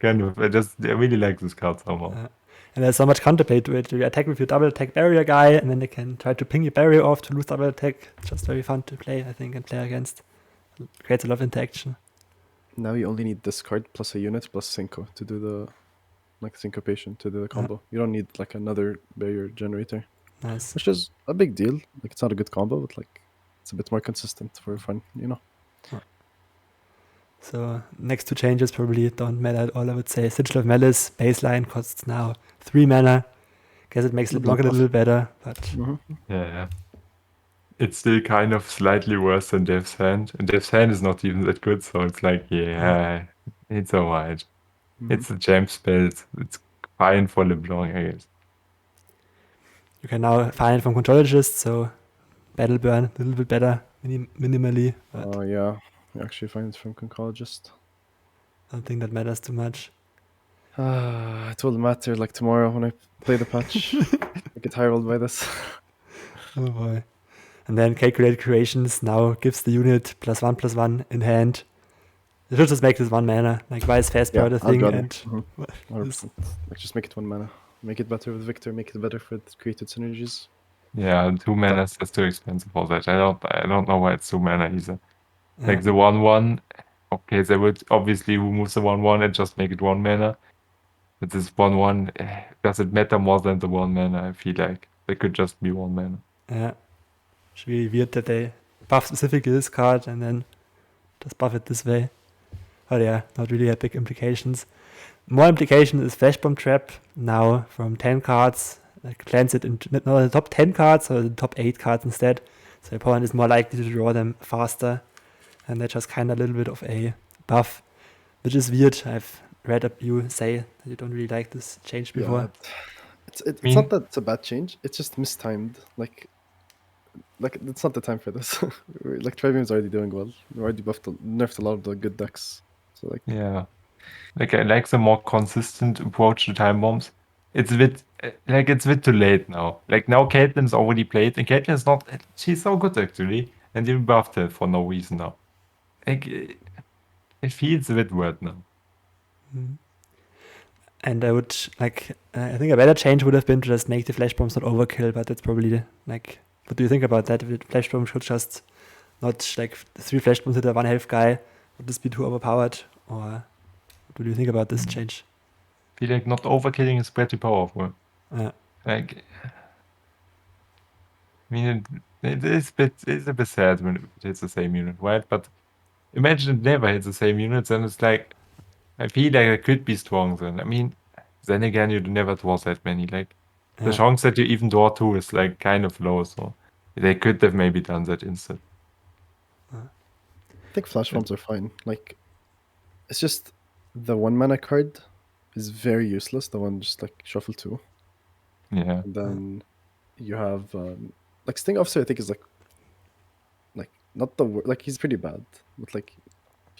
I really like this card somehow. And there's so much counterplay to it. You attack with your double attack barrier guy, and then they can try to ping your barrier off to lose double attack. Just very fun to play, I think, and play against. Creates a lot of interaction. Now you only need this card plus a unit plus Synco to do the like syncopation to do the combo. You don't need like another barrier generator, Nice. which is a big deal. Like it's not a good combo, but like it's a bit more consistent for fun, you know. So next two changes probably don't matter at all, I would say. Sigil of Malice, baseline, costs now 3 mana. Guess it makes Good LeBlanc a buff. little better, but Yeah. It's still kind of slightly worse than Dev's Hand. And Dev's Hand is not even that good, so it's like, yeah, it's alright. It's a gem spell. It's fine for LeBlanc, I guess. you can now find it from Conchologist, so Battle Burn a little bit better, minimally. But Oh yeah, you actually find it from Conchologist. I don't think that matters too much. It will matter like tomorrow when I play the patch. I get high rolled by this. Oh boy. And then Calculated Creations now gives the unit +1/+1 in hand. It should just make this 1 mana, like Wise Fast Powder I'd thing. rather. And 100%. Like just make it 1 mana. Make it better with Viktor. Make it better for the created synergies. Yeah, 2 mana is just too expensive for that. I don't know why it's 2 mana either. yeah, Like the 1/1, okay, they would obviously remove the 1/1 and just make it 1 mana. But this 1/1, does it matter more than the 1 mana? I feel like they could just be 1 mana. Yeah. It's really weird that they buff specifically this card and then just buff it this way. But yeah, not really a big implications. More implication is Flashbomb Trap now from 10 cards. Like plants it into not the top 10 cards or the top 8 cards instead. So the opponent is more likely to draw them faster. And that's just kind of a little bit of a buff, which is weird. I've read up you say that you don't really like this change before. Yeah, it's not that it's a bad change. It's just mistimed. Like it's not the time for this. Like Trivium's already doing well. We already nerfed a lot of the good decks. So like Yeah. Like, I like the more consistent approach to time bombs. It's a bit, it's a bit too late now. Like, now Caitlyn's already played, and Caitlyn's not, she's so good actually, and you buffed her for no reason now. Like, it feels a bit weird now. And I would like, I think a better change would have been to just make the flash bombs not overkill, but that's probably like, what do you think about that? If the flash bomb should just not like 3 flash bombs hit a 1 health guy, would this be too overpowered? Or what do you think about this change? I feel like not overkilling is pretty powerful. Yeah. Like, I mean, it's a bit sad when it hits the same unit, right? But imagine it never hits the same units, and it's like, I feel like it could be strong then. I mean, then again, you never draw that many. Like, the chance that you even draw 2 is like kind of low, so they could have maybe done that instead. I think flash bombs are fine. Like, it's just the 1 mana card is very useless. The one just like shuffle 2. Yeah. And then you have like Sting Officer. I think is like not the like he's pretty bad. But like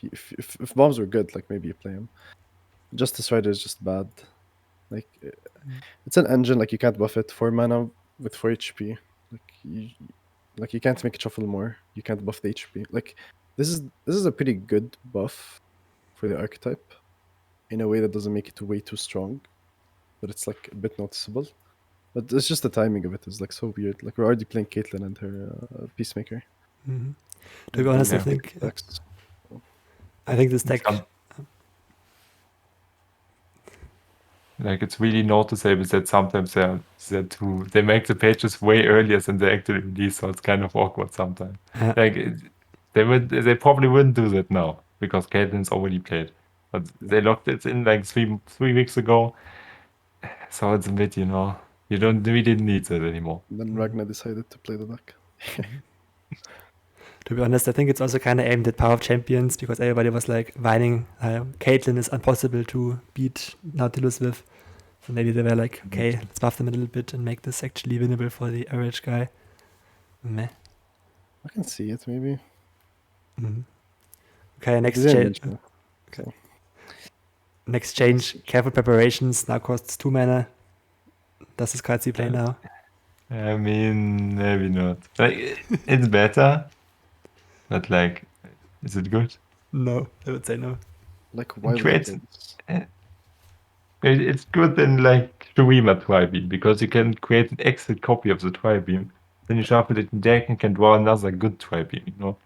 if bombs were good, like maybe you play him. Justice Rider is just bad. Like it's an engine. Like you can't buff it. 4 mana with 4 HP. Like you can't make it shuffle more. You can't buff the HP. Like this is a pretty good buff for the archetype in a way that doesn't make it way too strong, but it's like a bit noticeable. But it's just the timing of it is like so weird. Like we're already playing Caitlyn and her Peacemaker. Mm-hmm. To be honest, Yeah. I think this deck. Like, it's really noticeable that sometimes they make the pages way earlier than they actually release, so it's kind of awkward sometimes. Like, they probably wouldn't do that now because Caitlyn's already played, but they locked it in like three weeks ago, so it's a bit, we didn't need that anymore. And then Ragnar decided to play the deck. To be honest, I think it's also kind of aimed at Power of Champions because everybody was like whining Caitlyn is impossible to beat Nautilus with. So maybe they were like, okay, let's buff them a little bit and make this actually winnable for the average guy. Meh. I can see it maybe. Mm-hmm. Okay, next It's change. engine. Okay. Next change, Careful Preparations now costs 2 mana. Does this card see play now? I mean, maybe not. Like, it's better, but like, is it good? No, I would say no. Like why would creates- they do this? It's good in like Shurima Tri-Beam because you can create an extra copy of the Tri-Beam. Then you shuffle it in deck and can draw another good Tri-Beam,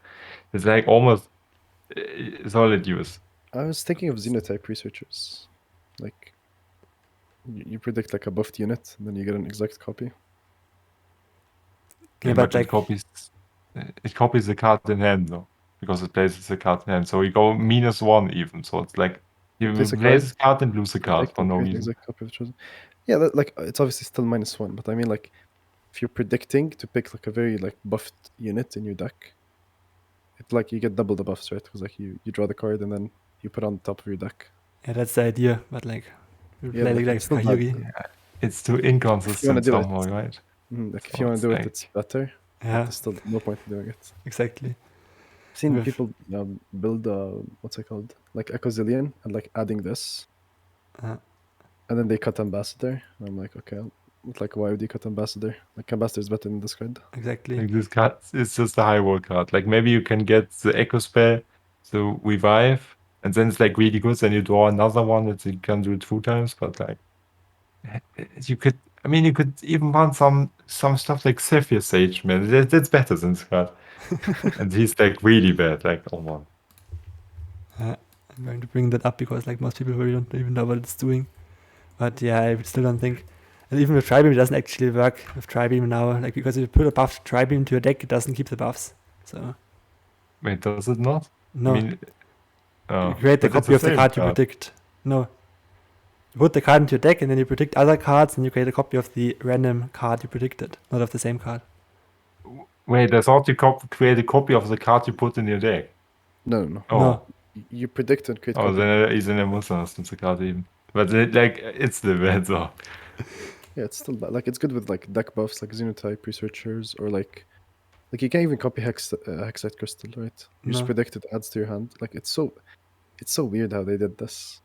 It's like almost solid use. I was thinking of Xenotype researchers. Like you predict like a buffed unit and then you get an exact copy. Yeah, but it like, copies the card in hand though, because it places the card in hand. So you go -1 even. So it's like you Place a place this card and lose the card Predict for and no create an reason. exact copy of chosen. Yeah, like it's obviously still -1, but I mean like if you're predicting to pick like a very like buffed unit in your deck, it's like you get double the buffs, right? Because like you draw the card and then you put it on top of your deck. yeah, that's the idea. But like, we Yeah, play but like it's still bad. Kahiri. It's too inconsistent do it. somehow, right? Like if So you want it's to do like- it, it's better. Yeah, There's still no point in doing it. exactly. I've seen With- people build what's it called, like Ecozillion, and like adding this, Uh, and then they cut Ambassador. And I'm like, okay, but, like why would you cut Ambassador? Like Ambassador is better than this card. exactly. Like this card is just a high roll card. Like maybe you can get the Echo spell to revive, and then it's like really good. Then you draw another one that you can do it 2 times. But like you could even run some stuff like Zephyr Sage, man. That's better than this card. And he's like really bad. Like, oh man. I'm going to bring that up because like most people really don't even know what it's doing. But yeah, I still don't think. And even with Tribeam, it doesn't actually work with Tribeam now. Like because if you put a buff Tribeam to your deck, it doesn't keep the buffs. So Wait, does it not? no, I mean, you create the but it's copy of the same card you predict. No, you put the card into your deck and then you predict other cards, and you create a copy of the random card you predicted, not of the same card. Wait, I thought you create a copy of the card you put in your deck. No. Oh, No. You predict and create oh, copy. then muss man das Card eben. But it's still bad, so. Yeah, it's still bad. Like it's good with like deck buffs, like Xenotype researchers, or like you can't even copy Hexite Crystal, right? You just No. predict it adds to your hand. Like it's so weird how they did this.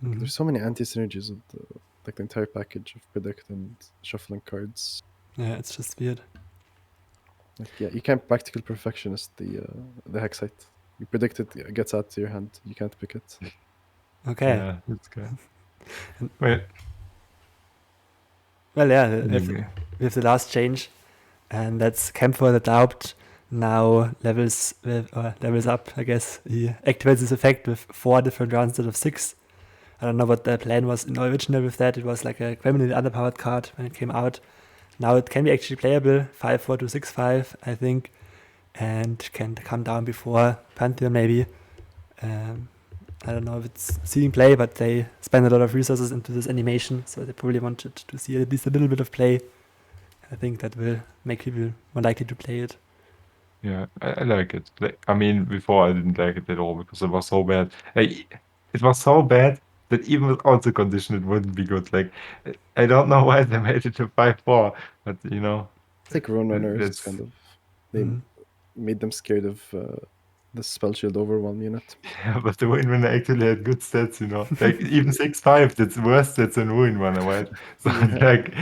Mhm. There's so many anti-synergies of the entire package of predict and shuffling cards. Yeah, it's just weird. Like yeah, you can't practical perfectionist the Hexite. You predict it gets out to your hand. You can't pick it. Okay. Yeah, that's good. Wait, Well, yeah, we have the last change, and that's Camphor the Doubt now levels up, I guess. He activates this effect with 4 different rounds instead of 6. I don't know what the plan was in original with that. It was like a criminally underpowered card when it came out. Now it can be actually playable, 5/4 to 6/5, I think, and can come down before Pantheon maybe. I don't know if it's seeing play, but they spend a lot of resources into this animation, so they probably wanted to see at least a little bit of play. I think that will make people more likely to play it. yeah, I like it. I mean, before I didn't like it at all because it was so bad. Like, it was so bad that even without the condition, it wouldn't be good. Like, I don't know why they made it to 5/4, but you know, It's like Rune Runners, that's kind of. They Mhm. made them scared of the Spell Shield Overwhelm unit. yeah. But the Ruin Runner actually had good stats, you know. Like even 6/5, that's worse stats than Ruin Runner, right? So like,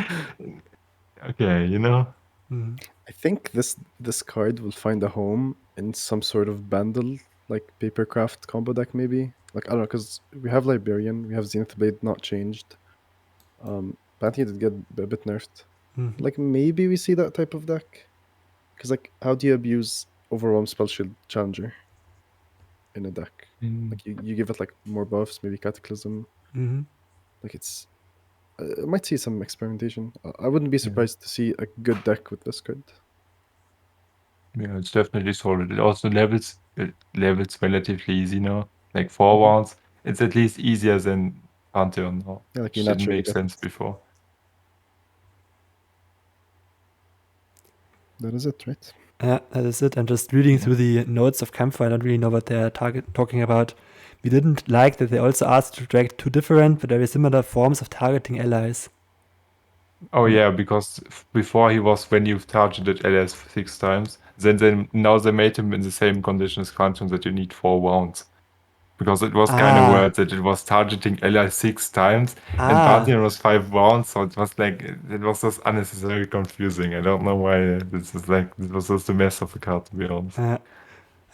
okay, you know. Mhm. I think this card will find a home in some sort of bundle, like Papercraft combo deck, maybe. Like I don't know, because we have Liberian, we have Zenith Blade not changed. Pantheon did get a bit nerfed. Mhm. Like maybe we see that type of deck. Because like, how do you abuse Overwhelm Spell Shield Challenger in a deck? Like you give it like more buffs, maybe Cataclysm. Mhm. Like it's, I might see some experimentation. I wouldn't be surprised to see a good deck with this card. Yeah, it's definitely solid. It also levels relatively easy now. Like 4 rounds, it's at least easier than Pantheon now. Yeah, like you Which didn't naturally make get sense before. that is it, right? Yeah, that is it. I'm just reading through the notes of Camphor. I don't really know what they're talking about. We didn't like that they also asked to drag 2 different but very similar forms of targeting allies. Oh yeah, because before he was when you've targeted LS 6 times, then now they made him in the same condition as Pantheon that you need 4 rounds. Because it was kind of weird that it was targeting LS 6 times and Pantheon was 5 rounds, so it was like it was just unnecessarily confusing. I don't know why this was just a mess of a card, to be honest. I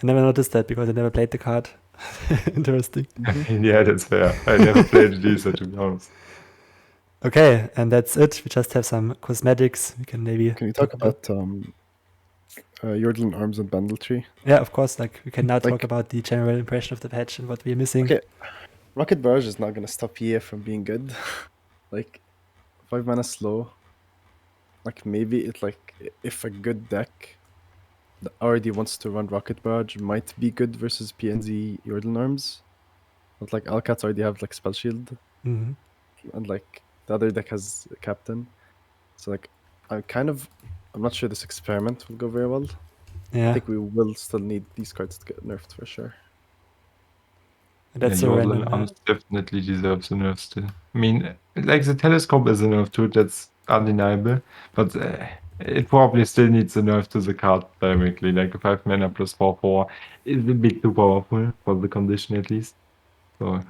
never noticed that because I never played the card. Interesting. Yeah, that's fair. I never played it either, to be honest. Okay, and that's it. We just have some cosmetics. We can maybe Can you talk about Yordle and Arms and Bundle Tree? Yeah, of course. Like we can now talk Like- about the general impression of the patch and what we're missing. Okay, Rocket Barrage is not gonna stop Ye from being good. Like 5 mana slow. Like maybe it like if a good deck that already wants to run Rocket Barrage might be good versus PNZ Yordle and Arms. But like Alcats already have like Spell Shield, Mhm. and like the other deck has a Captain. So like I'm not sure this experiment will go very well. I Yeah, think we will still need these cards to get nerfed for sure. that's yeah, so Yordle random. and Arms definitely deserves a nerf still. I mean, like the telescope is a nerf too, that's undeniable, but it probably still needs a nerf to the card directly. Like a 5 mana plus 4/4 is a bit too powerful for the condition at least. So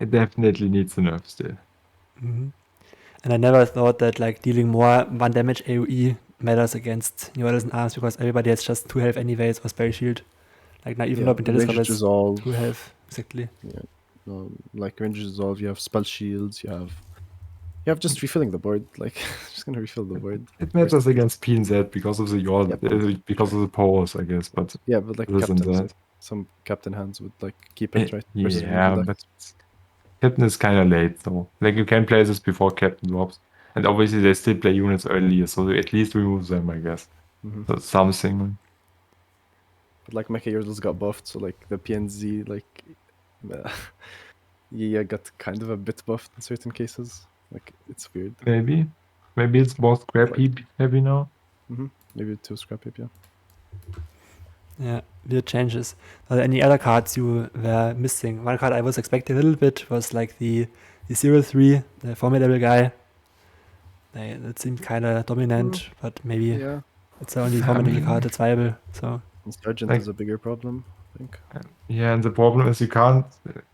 it definitely needs a nerf still. Mhm. And I never thought that like dealing more 1 damage AoE matters against Yordles and Arms because everybody has just 2 health anyways or Spell Shield. Like not even Loping Telescope Ranged has Resolve, 2 health. Exactly. like Ranged Resolve, you have Spell Shields, you have just refilling the board, like just gonna refill the board. It matters against PNZ because of the Yordle, Yeah, because of the powers, I guess, but Yeah, but like other than Captain's that. some captain hands would like keep it right. versus Yeah, Mecha but decks. Captain is kind of late, so like you can play this before Captain drops, and obviously they still play units earlier, so at least remove them, I guess. Mhm. So something. But like Mecha Yordles got buffed, so like the PNZ like yeah got kind of a bit buffed in certain cases. Like it's weird. Maybe it's more scrap heap heavy now. Maybe too scrap heap, yeah. Yeah, weird changes. Are there any other cards you were missing? One card I was expecting a little bit was like the 0-3, the formidable guy. That seemed kind of dominant, but maybe Yeah. it's the only I formidable mean- card that's viable. So And Sergeant Like- is a bigger problem, I think. Yeah, and the problem is you can't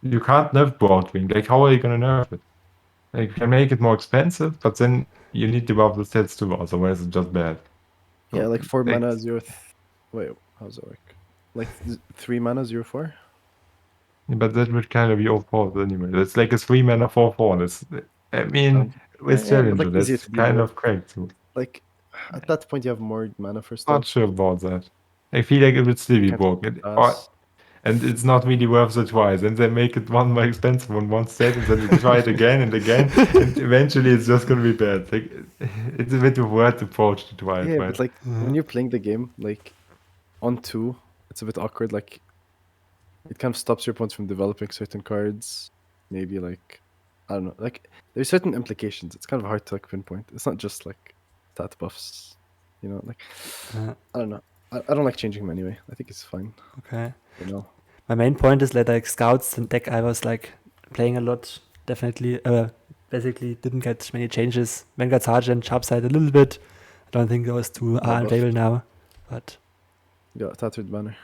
nerf Broadwing. Like, how are you gonna nerf it? Like, you can make it more expensive, but then you need to buff the stats too, otherwise it's just bad. Yeah, So, like 4 like- mana, 0. Wait, how does it work? Like 3 mana, 0/4? But that would kind of be overpowered anyway. That's like a 3 mana 4/4. That's, I mean, with yeah, but, Challenger, like, easier that's to deal kind with. of cracked. So Like at that point, you have more mana for not stuff. sure about that. I feel like it would still be Can't broken. pass. And it's not really worth the twice. And they make it one more expensive on one set, and then you try it again and again, and eventually it's just gonna be bad. Like it's a bit of a weird approach to twice, Yeah, right? but like when you're playing the game, like on 2, it's a bit awkward. Like it kind of stops your opponents from developing certain cards. Maybe like I don't know. Like there's certain implications. It's kind of hard to like pinpoint. It's not just like stat buffs. You know, like uh, I don't know. I don't like changing him anyway. I think it's fine. okay. You know. My main point is that like scouts and deck I was like playing a lot. Definitely, basically didn't get many changes. Vanguard Sergeant, Sharpsight a little bit. I don't think those two are buffed. unplayable now. But Yeah, Tattered Banner.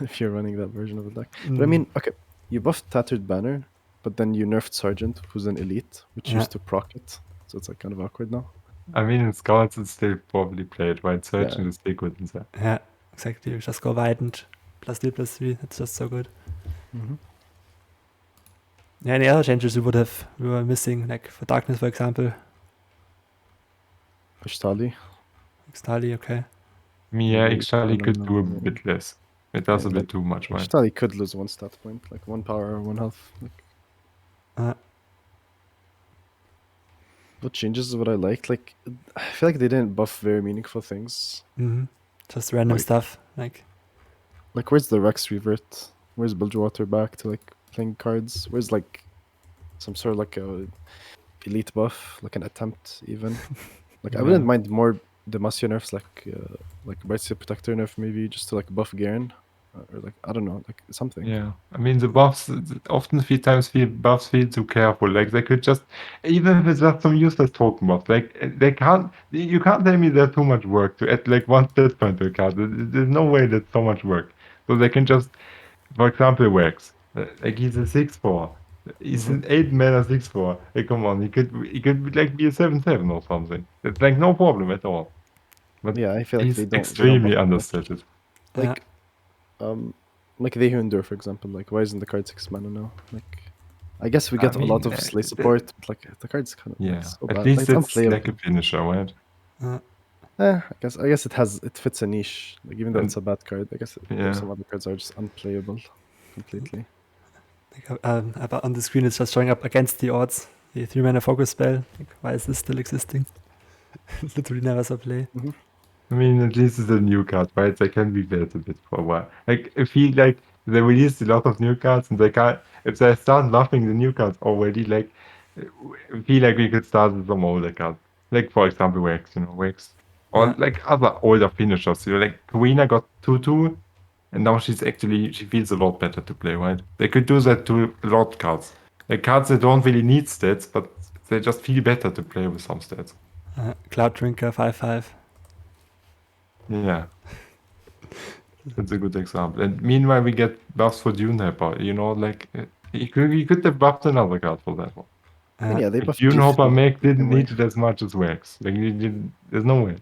If you're running that version of the deck. But I mean, okay, you buffed Tattered Banner, but then you nerfed Sergeant, who's an elite, which Yeah. used to proc it. So it's like kind of awkward now. I mean, in Scouts it's still probably played, right? Searching is liquid and that. yeah, exactly. You just go wide and +3/+3. That's just so good. Yeah, any other changes you were missing, like for Darkness, for example? Ashtali. Stali, okay. Yeah, Maybe actually could do a no. bit less. It does Yeah, a bit like, too much, right? Ashtali could lose 1 stat point, like 1 power or 1 health. Like, Uh, what changes is what I liked. Like, I feel like they didn't buff very meaningful things. just random Like- stuff. Like, Where's the Rex revert? Where's Bilgewater back to like playing cards? Where's like some sort of like a elite buff, like an attempt even? Like I wouldn't Yeah. mind more Demacia nerfs, like Bright Steel Protector nerf maybe just to like buff Garen, or like I don't know, like something. Yeah, I mean the buffs often buffs feel too careful. Like they could just, even if it's just some useless token buff, like you can't tell me there's too much work to add like 1 stat point to a card. There's no way that's so much work. So they can just, for example, Wax. Like he's a 6/4. He's an 8 mana 6/4. Hey, come on, he could like be a 7/7 or something. It's like no problem at all. But Yeah, I feel like he's they don't extremely buff much. understated. Like, like They Who Endure, for example. Like, why isn't the card 6 mana now? Like, I guess we I get a lot mean, of Slay support, but like the card's kind of Yeah, so at bad. least like, it's unplayable. like a finisher, right? I guess it fits a niche. Like even though And- it's a bad card, I guess Yeah. some other cards are just unplayable completely. like on the screen, it's just showing up against the odds. The 3 mana focus spell. Like, why is this still existing? Literally never saw play. I mean, at least it's a new card, right? They can be bad a bit for a while. Like, I feel like they released a lot of new cards, and they can't. If they start buffing the new cards already, like, I feel like we could start with some older cards. Like, for example, Wax, Wax. Or Yeah. like other older finishers, like Karina got 2/2, and now she feels a lot better to play, right? They could do that to a lot of cards. Like cards that don't really need stats, but they just feel better to play with some stats. Cloud Drinker 5/5. Yeah. That's a good example. And meanwhile, we get buffs for Dunehopper. Like you could have buffed another card for that one. I mean, yeah, they Like, buffed Dunehopper G3 didn't anyway. need it as much as Wax. Like there's no way.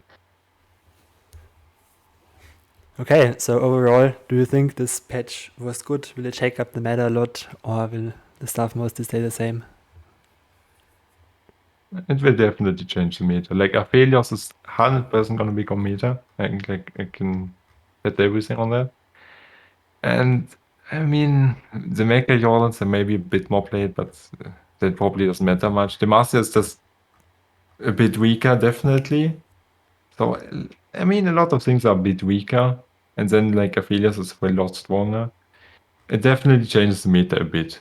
Okay, so overall, do you think this patch was good? Will it shake up the meta a lot, or will the stuff mostly stay the same? It will definitely change the meta. Like Aphelios is 100% gonna become meta. I can bet everything on that. And I mean, the Mecha Yordles are maybe a bit more played, but that probably doesn't matter much. The Master is just a bit weaker, definitely. So, I mean, a lot of things are a bit weaker, and then like Aphelios is a lot stronger. It definitely changes the meta a bit.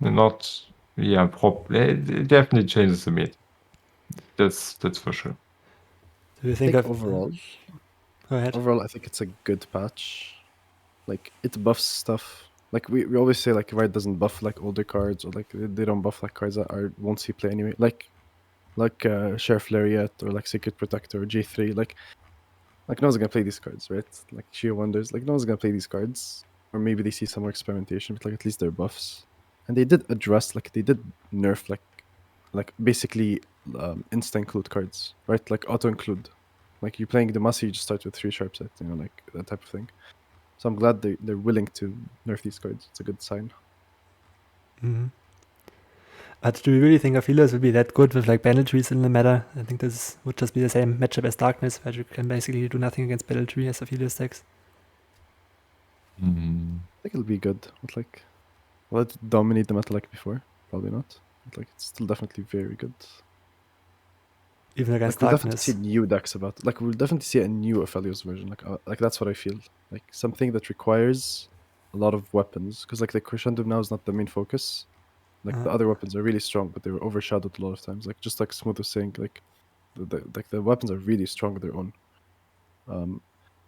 Not, yeah, it definitely changes the meta. That's for sure. Do you I think think of overall, Go ahead. I think it's a good patch. Like it buffs stuff. Like we always say, like Riot doesn't buff like older cards, or like they don't buff like cards that won't see play anyway. Like Sheriff Lariette or like Secret Protector or J3. Like no one's gonna play these cards, right? Like Sheer Wonders. Like no one's gonna play these cards. Or maybe they see some more experimentation, but like at least they're buffs. And they did address, like they did nerf like basically insta include cards, right? Like auto include. Like you're playing the Massey, you just start with 3 Sharpsight, like that type of thing. So I'm glad they're willing to nerf these cards. It's a good sign. Mm-hmm. But do you really think Aphelios will be that good with like Bandle Trees in the meta? I think this would just be the same matchup as Darkness, where you can basically do nothing against Bandle Tree as Aphelios decks. I think it'll be good. But like, will it dominate the meta like before? Probably not. But like, it's still definitely very good. Even against Like we'll definitely Darkness. see new decks about. Like we'll definitely see a new Aphelios version. Like that's what I feel. Like something that requires a lot of weapons, because like the Crescendo now is not the main focus. Like the other weapons are really strong, but they were overshadowed a lot of times. Like just like Smooth was saying, like the weapons are really strong on their own.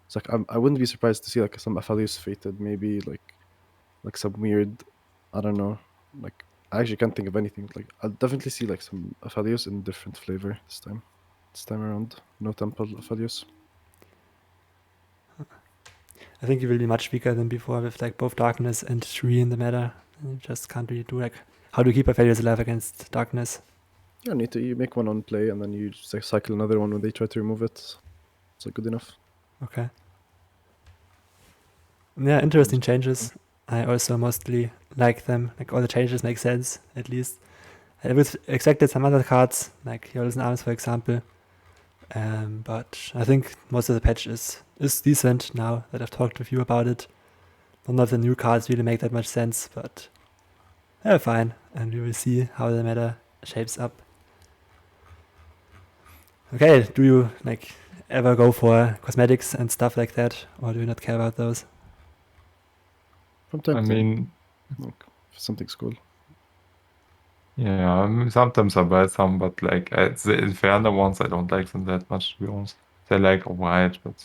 It's like I wouldn't be surprised to see like some Aphelios fated, maybe like some weird, I don't know. Like I actually can't think of anything. Like I'll definitely see like some Aphelios in different flavor this time. This time around, no Temple Aphelios. I think you will be much weaker than before with like both Darkness and Tree in the meta. And you just can't really do like how do you keep Aphelios alive against Darkness? You don't need to. You make one on play, and then you just like cycle another one when they try to remove it. It's like good enough. Okay. Yeah, interesting changes. I also mostly like them. Like all the changes make sense, at least. I would expected some other cards, like Yordle's Arms, for example. But I think most of the patch is decent now that I've talked with you about it. None of the new cards really make that much sense, but they're fine, and we will see how the meta shapes up. Okay, do you like ever go for cosmetics and stuff like that, or do you not care about those? From time I to time, mean, like, if something's cool. yeah, sometimes I buy some, but like the Inferno ones, I don't like them that much, to be honest. They're like white, but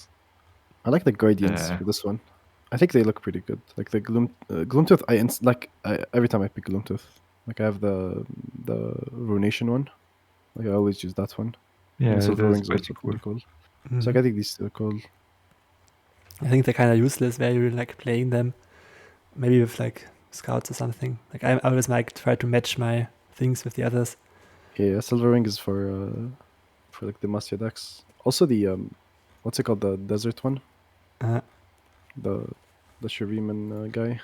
I like the Guardians yeah. for this one. I think they look pretty good. Like the Gloomtooth, every time I pick Gloomtooth, like I have the Runation one. Like I always use that one. Yeah, And the Silver that's Wings pretty also pretty cool. Mhm. So like, I think these two are cool. I think they're kind of useless where you're like playing them, maybe with like scouts or something. Like I always like try to match my things with the others. Yeah, Silver Ring is for like the Masya decks. Also the what's it called, the desert one, Uh, the Shuriman guy.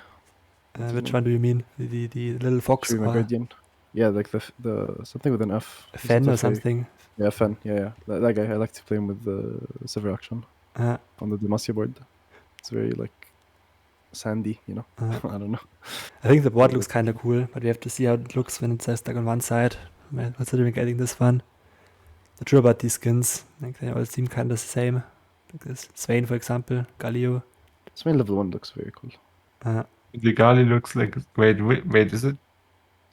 What's his which name? one do you mean? The little fox Shuriman or Guardian. Yeah, like the something with an F. a Is fen it or F A? something? Yeah, Fen. Yeah. That guy. I like to play him with the Silver Action Uh, on the Demacia board. It's very like sandy, you know. uh, I don't know. I think the board Yeah, looks that's kind of cool, but we have to see how it looks when it's just like on one side. I'm considering getting this one. Not sure about these skins. Like they all seem kind of the same. Like this Swain, for example, Galio. Swain level 1 looks very cool. The Gali looks like. Wait, is it?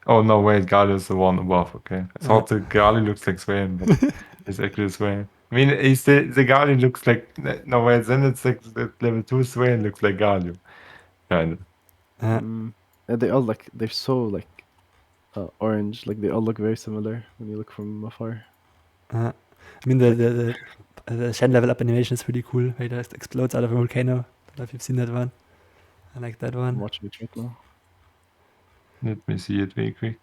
Oh no, wait, Gali is the one above. Okay, I thought the Gali looks like Swain, but it's actually Swain. I mean, is the Gali looks like. No, wait, then it's like the level 2 Swain looks like Galio. Kind of. And they all like, they're so like orange. Like they all look very similar when you look from afar. I mean the Shen level up animation is pretty cool. Where it just explodes out of a volcano. I don't know if you've seen that one. I like that I'm one. watching it right now. Let me see it very quick.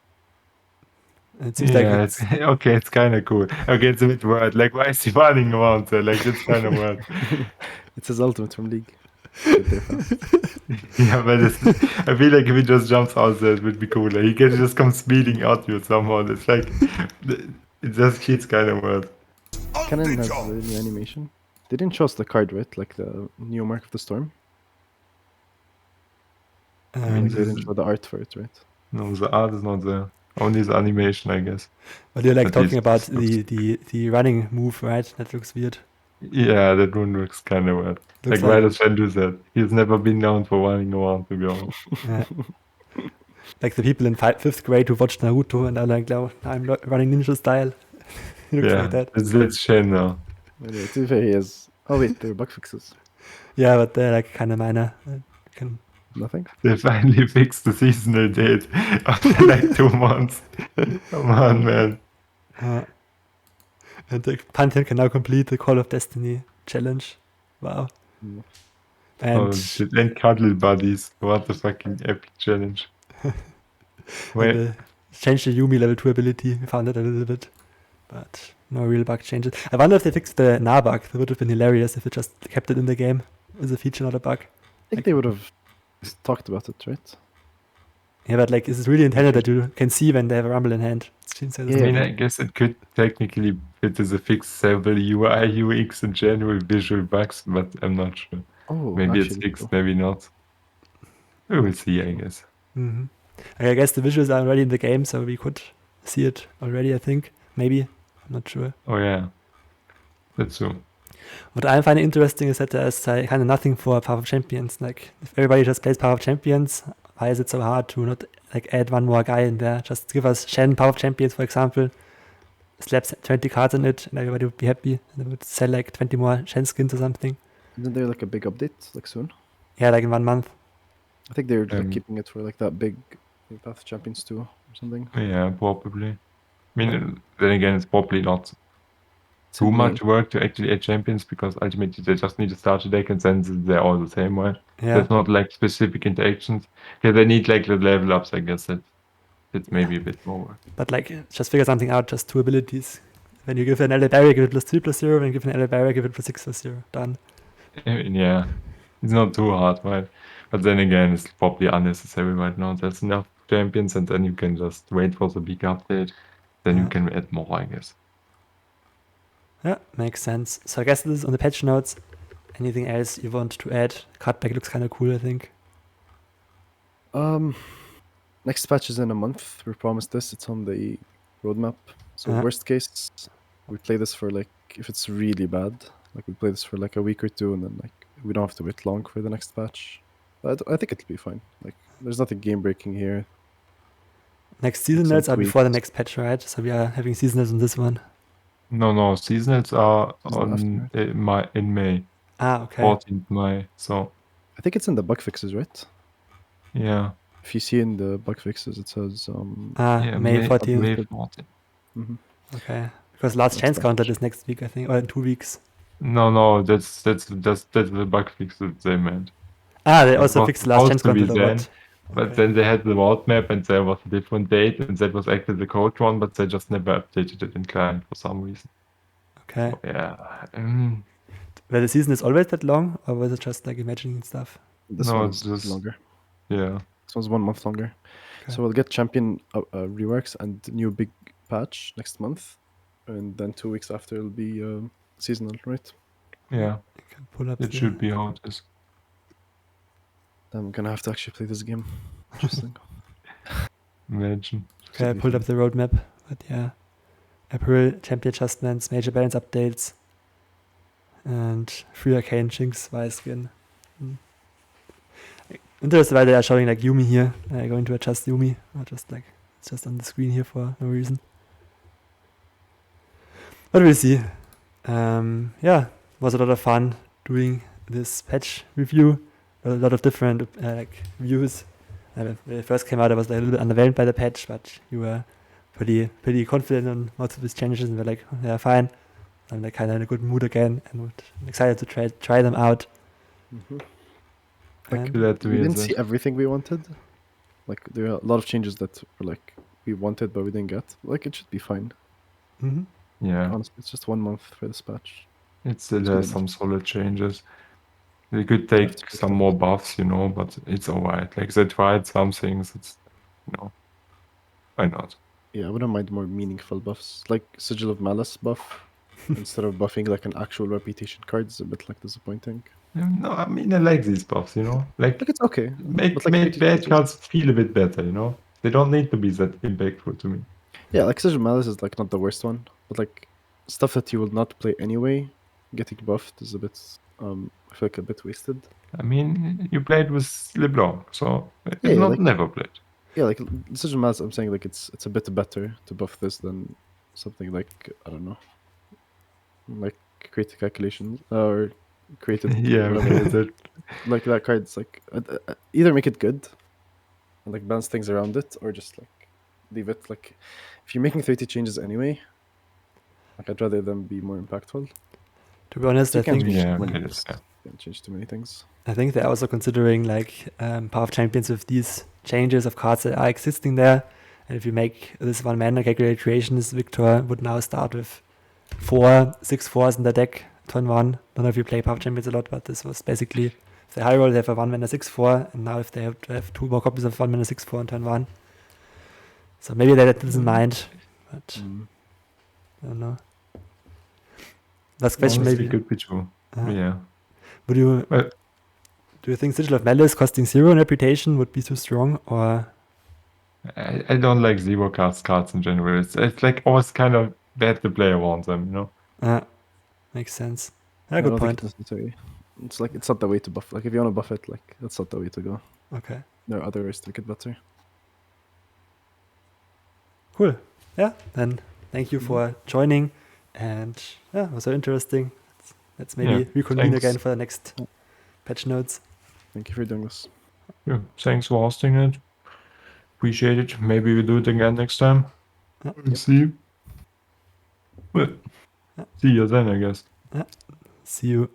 And it seems like Yeah, it's okay, it's kind of cool. Okay, it's a bit weird. Like, why is he running around there? Like, it's kind of weird. It's his ultimate from League. Get there fast. Yeah, but I feel like if he just jumps out there, it would be cooler. He can just come speeding at you somehow. It's like, it just hits kind of weird. Canon has a new animation. They didn't show us the card, right? Like the new Mark of the Storm. Like, they this didn't is- show the art for it, right? No, the art is not there. Only the animation, I guess. But you're like At talking least about this looks- the running move, right? That looks weird. Yeah, that one looks kind of weird. Looks Like, why like does Shen do that? He's never been known for running around, to be honest. like the people in fifth grade who watched Naruto and are like, "No, I'm running ninja style." He looks Yeah, like that. that's Shen now. Anyway, to be fair, he is. Oh wait, there are bug fixes. Yeah, but they're like kind of minor. Can Nothing. They finally fixed the seasonal date after like 2 months. Come on, man. and the Pantheon can now complete the Call of Destiny challenge. Wow. Mm. And Oh shit, and cuddle buddies. What a fucking epic challenge. Wait, and, changed the Yumi level 2 ability. We found it a little bit, but no real bug changes. I wonder if they fixed the Gnar bug. That would have been hilarious if it just kept it in the game as a feature, not a bug. I think they would have talked about it, right? Yeah, but like, is it really intended that you can see when they have a rumble in hand? It seems like I mean, I guess it could technically fit as a fixed several UI, UX, and general visual bugs, but I'm not sure. Oh, Maybe it's actually, fixed, maybe not. We will see, I guess. hmm I guess the visuals are already in the game, so we could see it already, I think. Maybe. I'm not sure. Oh yeah, that's true. What I find interesting is that there's kind of nothing for Path of Champions. Like, if everybody just plays Path of Champions, why is it so hard to not like add one more guy in there? Just give us Shen Path of Champions, for example. Slap 20 cards in it, and everybody would be happy. And they would sell like 20 more Shen skins or something. isn't there like a big update like soon? Yeah, like in 1 month. I think they're like Um, keeping it for like that big Path of Champions 2 or something. Yeah, probably. I mean, then again, it's probably not It's too in much May. work to actually add champions because ultimately they just need to start a deck and then they're all the same, right? Yeah. There's not like specific interactions. Yeah, they need like the level ups, I guess. It's maybe a bit more work. But like, just figure something out, just 2 abilities. When you give an LA barrier, give it +3/+0. When you give an LA barrier, give it +6/+0. Done. I mean, yeah, it's not too hard, right? But then again, it's probably unnecessary right now. There's enough champions, and then you can just wait for the big update. Then you Yeah. can add more, I guess. Yeah, makes sense. So I guess this is on the patch notes. Anything else you want to add? Cardback looks kind of cool, I think. Next patch is in a month. We promised this. It's on the roadmap. So Uh-huh. worst case, we play this for like if it's really bad, like we play this for like a week or two, and then like we don't have to wait long for the next patch. I think it'll be fine. Like there's nothing game breaking here. Next seasonals are before the next patch, right? So we are having seasonals on this one. No, seasonals are Seasonal on after. in May, Ah, okay. 14th May. So I think it's in the bug fixes, right? yeah, If you see in the bug fixes, it says yeah, May 14th. May 14th. mhm. Okay. Because last That's chance fine. counter is next week, I think, or in 2 weeks. No, that's the bug fix that they meant. They It also was fixed the last chance supposed to be counter, or then, what? but Okay. then they had the roadmap and there was a different date, and that was actually the code one, but they just never updated it in client for some reason. Okay. So, yeah. Well, the season is always that long, or was it just like imagining stuff? This No, one's it's just- longer. Yeah. This one's 1 month longer. Okay. So we'll get champion reworks and new big patch next month, and then 2 weeks after it'll be seasonal, right? Yeah. You can pull up It the- should be how it is. I'm gonna have to actually play this game. Interesting. Imagine. Okay, I pulled up the roadmap, but yeah. April, champion adjustments, major balance updates, and free arcane Jinx Vice skin. Interested why they are showing like Yumi here. Going to adjust Yumi, or just like it's just on the screen here for no reason. But we'll see. Yeah, was a lot of fun doing this patch review. A lot of different like views. When it first came out, I was like, a little bit underwhelmed by the patch, but you were pretty confident on most of these changes, and we're like, oh, yeah, fine. I'm like kind of in a good mood again, and I'm excited to try them out. Mhm. And Glad to We hear didn't that. see everything we wanted. Like there are a lot of changes that were like we wanted but we didn't get. Like it should be fine. mhm. Yeah. Honestly, it's just 1 month for this patch. It still It's has good. some solid changes. They could Yeah, it's take good some stuff. more buffs, but it's alright. Like they tried some things, it's why not? Yeah, I wouldn't mind more meaningful buffs, like Sigil of Malice buff. instead of buffing like an actual reputation card is a bit like disappointing. No, I mean I like these buffs, you know. Like Like it's okay, make but like make 30 bad changes- cards feel a bit better, you know. They don't need to be that impactful to me. Yeah, like Sigil of Malice is like not the worst one, but like stuff that you will not play anyway, getting buffed is a bit I feel like a bit wasted. I mean, you played with LeBlanc, so it's Yeah, not like- never played. Yeah, like Sigil of Malice, I'm saying like it's a bit better to buff this than something like I don't know, like creative calculations or created Yeah, whatever. that, Like that card, it's like either make it good and like balance things around it, or just like leave it. Like if you're making 30 changes anyway, like I'd rather them be more impactful. To be honest, You I can't think change Yeah, too many okay, things. yeah. You can't change too many things. I think they're also considering like Path of Champions with these changes of cards that are existing there. And if you make this 1 mana calculate creations, Viktor would now start with 4 6/4s in the deck, turn 1. Don't know if you play Path of Champions a lot, but this was basically if they high roll, they have a 1 mana 6/4, and now if they have to have 2 more copies of 1 mana 6/4 on turn 1. So maybe they had this in mind, but I don't know. Last question, Honestly, maybe. could be true. Uh, Yeah. Would you Well, do you think Sigil of Malice costing 0 in reputation would be too strong, or I don't like zero cards in general. It's like always kind of bad to play around them, you know. makes sense? Yeah, I good don't point. think it's necessary. It's like it's not the way to buff. Like if you want to buff it, like that's not the way to go. Okay, There are other ways to make it better. cool. Yeah, then thank you for joining, and yeah, it was so interesting. Let's maybe Yeah, reconvene thanks. again for the next patch notes. Thank you for doing this. Yeah, thanks for hosting it. Appreciate it. Maybe we do it again next time. Yeah. We'll see you. Well, see you then, I guess. See you.